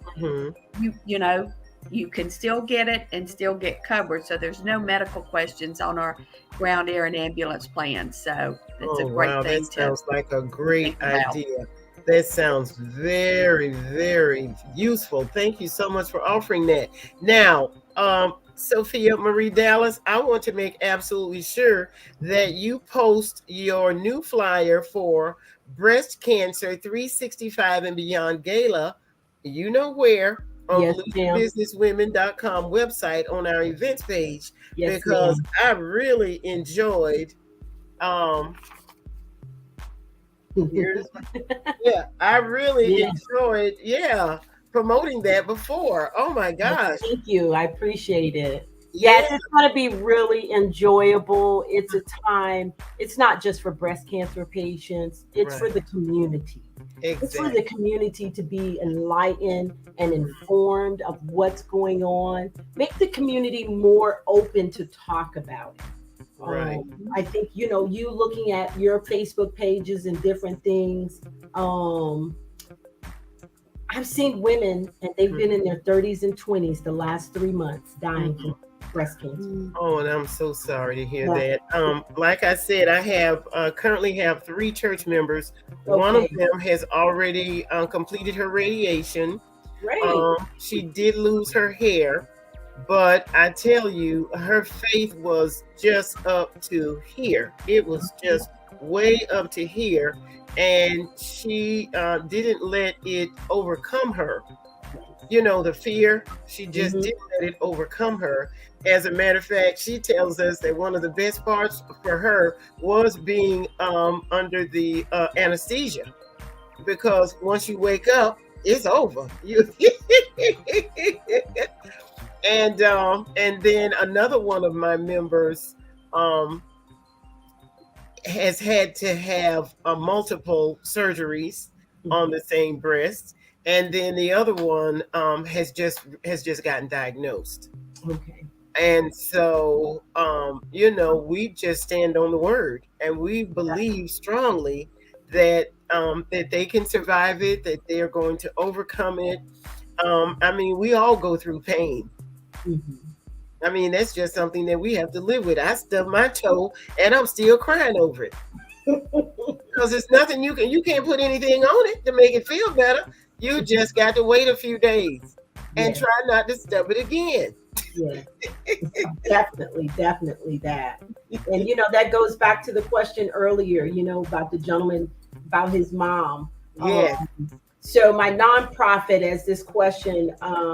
Speaker 6: you can still get it and still get covered. So there's no medical questions on our ground, air, and ambulance plans. So it's a great thing.
Speaker 1: That sounds like a great idea. That sounds very, very useful. Thank you so much for offering that. Now, Sophia Marie Dallas, I want to make absolutely sure that you post your new flyer for Breast Cancer 365 and Beyond Gala. You know where? On businesswomen.com website on our events page, because I really enjoyed I really enjoyed promoting that before. Oh my gosh.
Speaker 3: Thank you. I appreciate it. Yes, it's going to be really enjoyable. It's a time, it's not just for breast cancer patients, it's for the community. It's for the community to be enlightened and informed of what's going on. Make the community more open to talk about it.
Speaker 1: Right.
Speaker 3: I think, you looking at your Facebook pages and different things, I've seen women, and they've been in their 30s and 20s the last 3 months dying from breast cancer.
Speaker 1: Oh, and I'm so sorry to hear
Speaker 3: Yeah.
Speaker 1: that. Like I said, I have currently have 3 church members. One of
Speaker 3: Okay.
Speaker 1: them has already completed her radiation.
Speaker 3: Great.
Speaker 1: She did lose her hair, but I tell you, her faith was just up to here. It was just way up to here, and she didn't let it overcome her. You know, the fear, she just didn't let it overcome her. As a matter of fact, she tells us that one of the best parts for her was being under the anesthesia, because once you wake up, it's over. And then another one of my members has had to have multiple surgeries on the same breast, and then the other one has just gotten diagnosed.
Speaker 3: Okay.
Speaker 1: And so you know, we just stand on the word, and we believe strongly that that they can survive it, that they are going to overcome it. I mean, we all go through pain. I mean, that's just something that we have to live with. I stubbed my toe and I'm still crying over it. Because there's nothing you can't put anything on it to make it feel better. You just got to wait a few days and try not to stub it again.
Speaker 3: Yeah, definitely that. And you know, that goes back to the question earlier, you know, about the gentleman, about his mom.
Speaker 1: Yes.
Speaker 3: So my nonprofit has this question.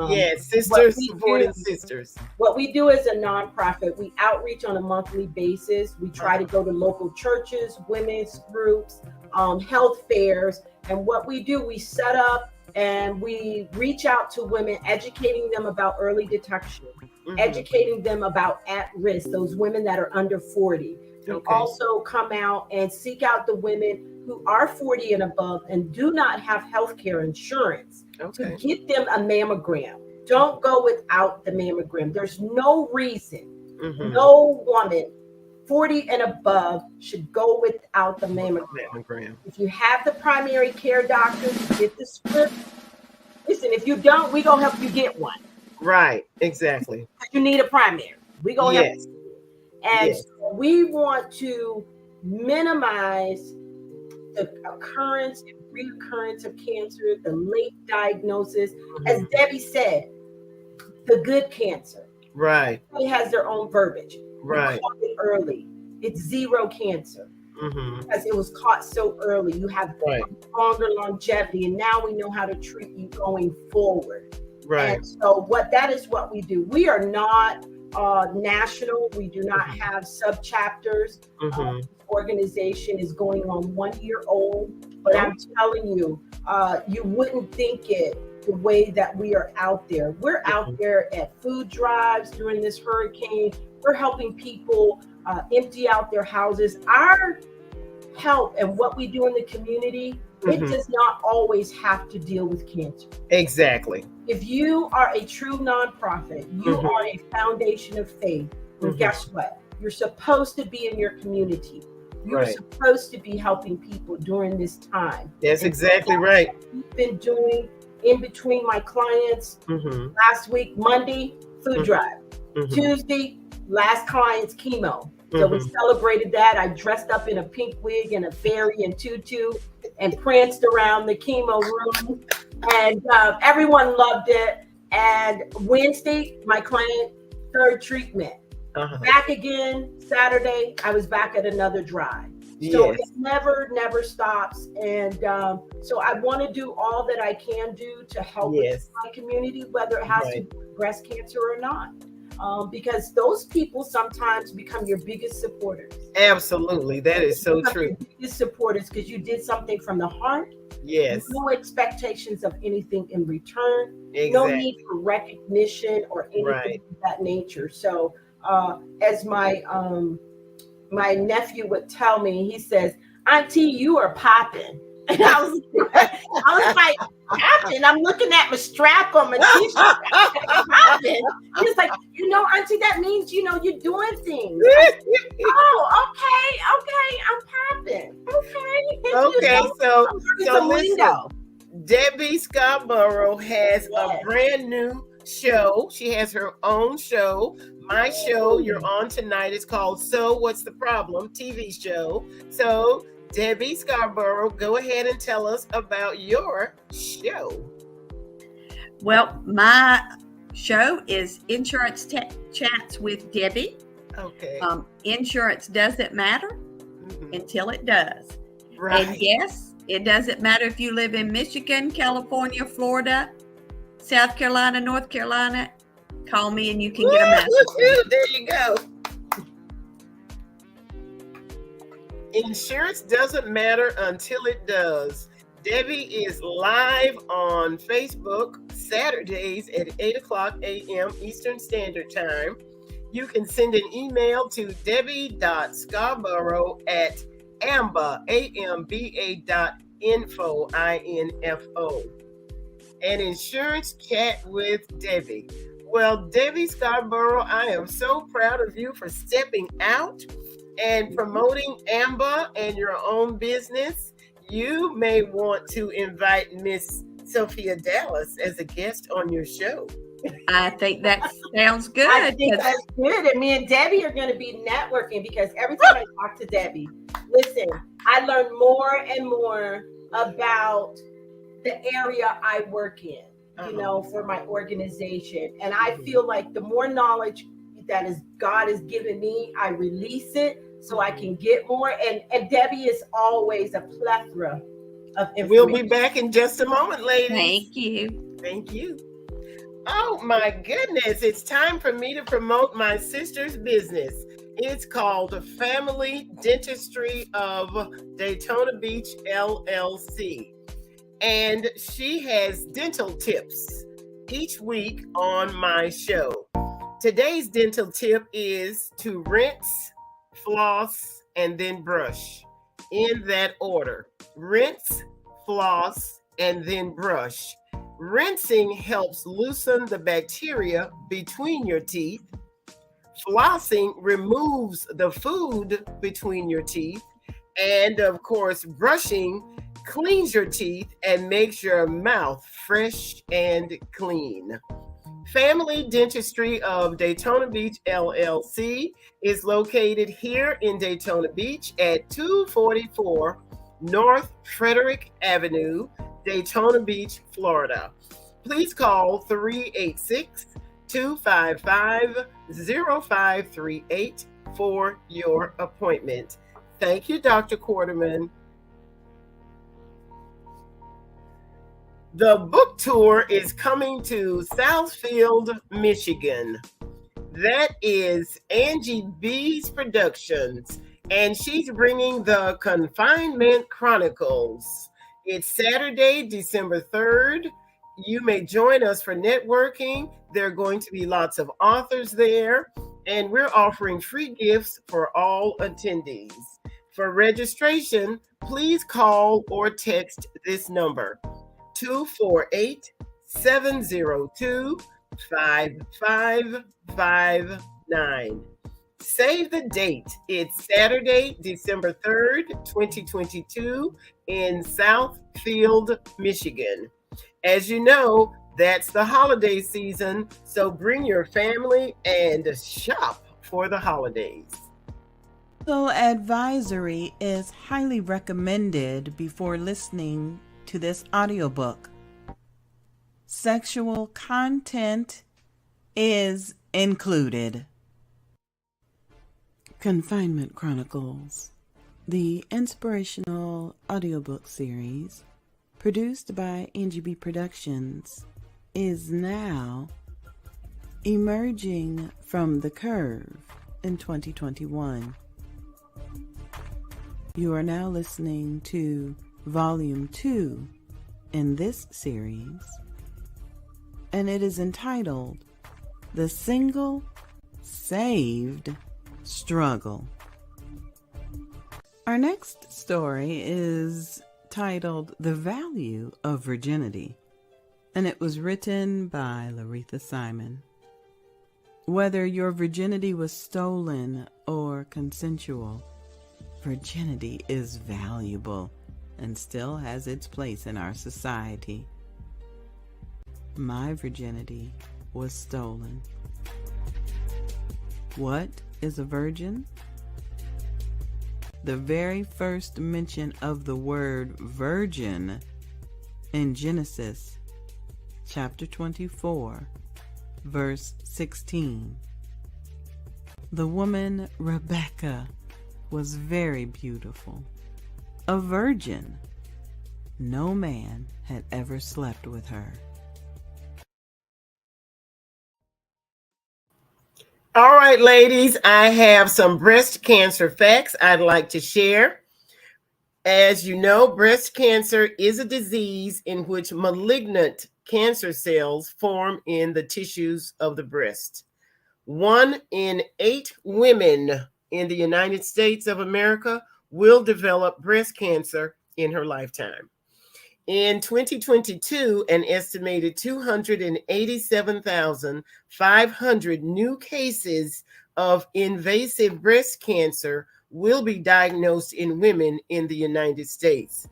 Speaker 1: Yes, sisters supporting sisters.
Speaker 3: What we do as a nonprofit, we outreach on a monthly basis. We try to go to local churches, women's groups, health fairs. And what we do, we set up and we reach out to women, educating them about early detection, educating them about at risk, those women that are under 40. We also come out and seek out the women who are 40 and above and do not have health care insurance to get them a mammogram. Don't go without the mammogram. There's no reason no woman 40 and above should go without the mammogram. If you have the primary care doctor, get the script. Listen, if you don't, we're going to help you get one.
Speaker 1: Right, exactly.
Speaker 3: You need a primary. We're going to help you. And so we want to minimize the occurrence and reoccurrence of cancer, the late diagnosis. As Debbie said, the good cancer.
Speaker 1: Right.
Speaker 3: It has their own verbiage.
Speaker 1: Right.
Speaker 3: We caught it early. It's zero cancer. Because it was caught so early. You have longer longevity, and now we know how to treat you going forward.
Speaker 1: Right.
Speaker 3: And so that is what we do. We are not national. We do not have sub-chapters. Organization is going on 1 year old, but I'm telling you, you wouldn't think it the way that we are out there. We're out there at food drives during this hurricane. We're helping people empty out their houses. Our help and what we do in the community, it does not always have to deal with cancer.
Speaker 1: Exactly.
Speaker 3: If you are a true nonprofit, you are a foundation of faith. And guess what? You're supposed to be in your community. You're supposed to be helping people during this time.
Speaker 1: That's exactly right.
Speaker 3: We've been doing in between my clients. Last week, Monday, food drive. Tuesday, last client's chemo. So we celebrated that. I dressed up in a pink wig and a fairy and tutu and pranced around the chemo room. And everyone loved it. And Wednesday, my client, third treatment. Back again Saturday, I was back at another drive. So it never stops. And so I want to do all that I can do to help my community, whether it has to do with breast cancer or not. Because those people sometimes become your biggest supporters.
Speaker 1: Absolutely. That is so true.
Speaker 3: Your biggest supporters because you did something from the heart.
Speaker 1: Yes.
Speaker 3: No expectations of anything in return.
Speaker 1: Exactly.
Speaker 3: No need for recognition or anything of that nature. So as my my nephew would tell me, he says, "Auntie, you are popping." And I was like, popping? I'm looking at my strap on my t-shirt. Popping. He's like, Auntie, that means, you're doing things. Oh, okay, I'm popping. Okay.
Speaker 1: Okay, so listen. Debbie Scarborough has a
Speaker 3: Yes.
Speaker 1: brand new show. She has her own show. My show you're on tonight is called So What's the Problem? TV show. So, Debbie Scarborough, go ahead and tell us about your show.
Speaker 6: Well, my show is Insurance Chats with Debbie.
Speaker 1: Okay.
Speaker 6: Insurance doesn't matter until it does.
Speaker 1: Right.
Speaker 6: And yes, it doesn't matter if you live in Michigan, California, Florida, South Carolina, North Carolina. Call me and you can get a message.
Speaker 1: There you go. Insurance doesn't matter until it does. Debbie is live on Facebook Saturdays at 8 o'clock a.m. Eastern Standard Time. You can send an email to debbie.scarborough@amba.info, I-N-F-O. An insurance chat with Debbie. Well, Debbie Scarborough, I am so proud of you for stepping out and promoting AMBA and your own business. You may want to invite Miss Sophia Dallas as a guest on your show.
Speaker 6: I think that sounds good.
Speaker 3: I think that's good. And me and Debbie are going to be networking because every time I talk to Debbie, listen, I learn more and more about the area I work in, you know, for my organization. And I feel like the more knowledge that is God has given me, I release it so I can get more. And Debbie is always a plethora of information.
Speaker 1: We'll be back in just a moment, ladies.
Speaker 6: Thank you.
Speaker 1: Thank you. Oh my goodness, it's time for me to promote my sister's business. It's called Family Dentistry of Daytona Beach, LLC. And she has dental tips each week on my show. Today's dental tip is to rinse, floss, and then brush in that order. Rinse, floss, and then brush. Rinsing helps loosen the bacteria between your teeth. Flossing removes the food between your teeth. And of course, brushing cleans your teeth and makes your mouth fresh and clean. Family Dentistry of Daytona Beach, LLC is located here in Daytona Beach at 244 North Frederick Avenue, Daytona Beach, Florida. Please call 386-255-0538 for your appointment. Thank you, Dr. Quarterman. The book tour is coming to Southfield, Michigan. That is Angie BEE Productions, and she's bringing the Confinement Chronicles. It's Saturday, December 3rd. You may join us for networking. There are going to be lots of authors there, and we're offering free gifts for all attendees. For registration, please call or text this number, 248-702-5559. Save the date. It's Saturday, December 3rd, 2022 in Southfield, Michigan. As you know, that's the holiday season, so bring your family and shop for the holidays.
Speaker 4: So advisory is highly recommended before listening to this audiobook. Sexual content is included. Confinement Chronicles, the inspirational audiobook series produced by Angie BEE Productions, is now emerging from the curve in 2021. You are now listening to Volume 2 in this series, and it is entitled The Single Saved Struggle. Our next story is titled The Value of Virginity, and it was written by Loretha Simon. Whether your virginity was stolen or consensual, virginity is valuable and still has its place in our society. My virginity was stolen. What is a virgin? The very first mention of the word virgin in Genesis chapter 24, verse 16. The woman Rebecca was very beautiful, a virgin. No man had ever slept with her.
Speaker 1: All right, ladies, I have some breast cancer facts I'd like to share. As you know, breast cancer is a disease in which malignant cancer cells form in the tissues of the breast. 1 in 8 women in the United States of America will develop breast cancer in her lifetime. In 2022, an estimated 287,500 new cases of invasive breast cancer will be diagnosed in women in the United States,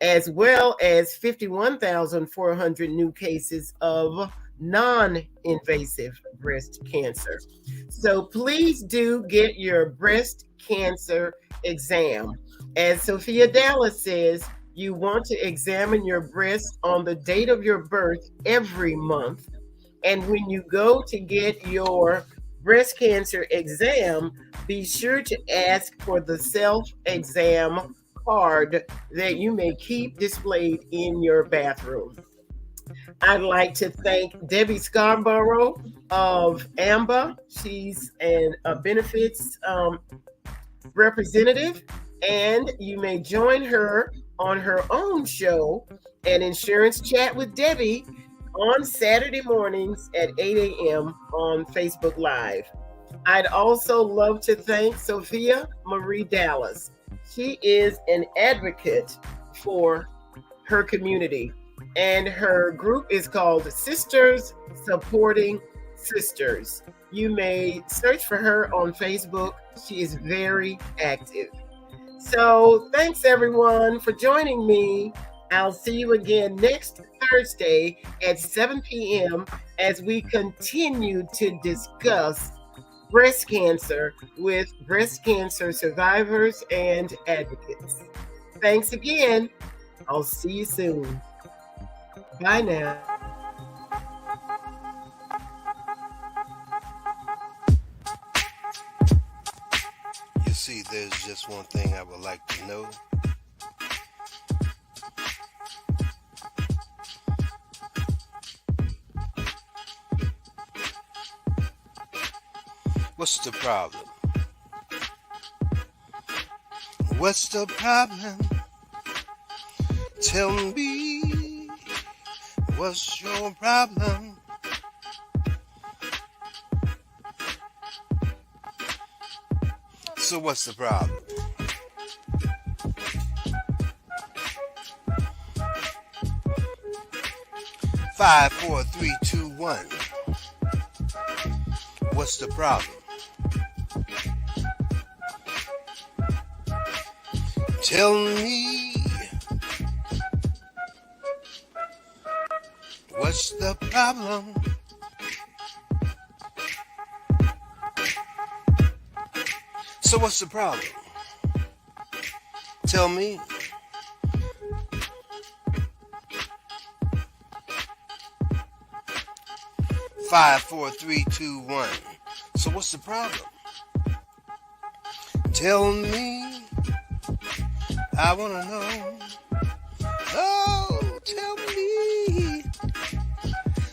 Speaker 1: as well as 51,400 new cases of non-invasive breast cancer. So please do get your breast cancer exam. As Sophia Dallas says, you want to examine your breast on the date of your birth every month. And when you go to get your breast cancer exam, be sure to ask for the self-exam card that you may keep displayed in your bathroom. I'd like to thank Debbie Scarborough of AMBA. She's a benefits representative, and you may join her on her own show, An Insurance Chat with Debbie, on Saturday mornings at 8 a.m. on Facebook Live. I'd also love to thank Sophia Marie Dallas. She is an advocate for her community, and her group is called Sisters Supporting Sisters. You may search for her on Facebook. She is very active. So thanks everyone for joining me. I'll see you again next Thursday at 7 p.m. as we continue to discuss breast cancer with breast cancer survivors and advocates. Thanks again. I'll see you soon. Bye now.
Speaker 2: You see, there's just one thing I would like to know. What's the problem? What's the problem? Tell me, what's your problem? So what's the problem? Five, four, three, two, one. What's the problem? Tell me, what's the problem? So what's the problem? Tell me. Five, four, three, two, one. So what's the problem? Tell me. I wanna know. Oh, tell me.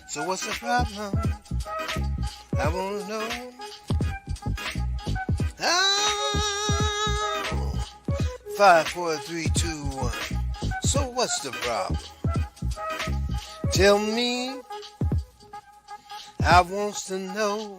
Speaker 2: So what's the problem? I wanna know. Oh, 5, 4, 3, 2, 1. So what's the problem? Tell me. I wants to know.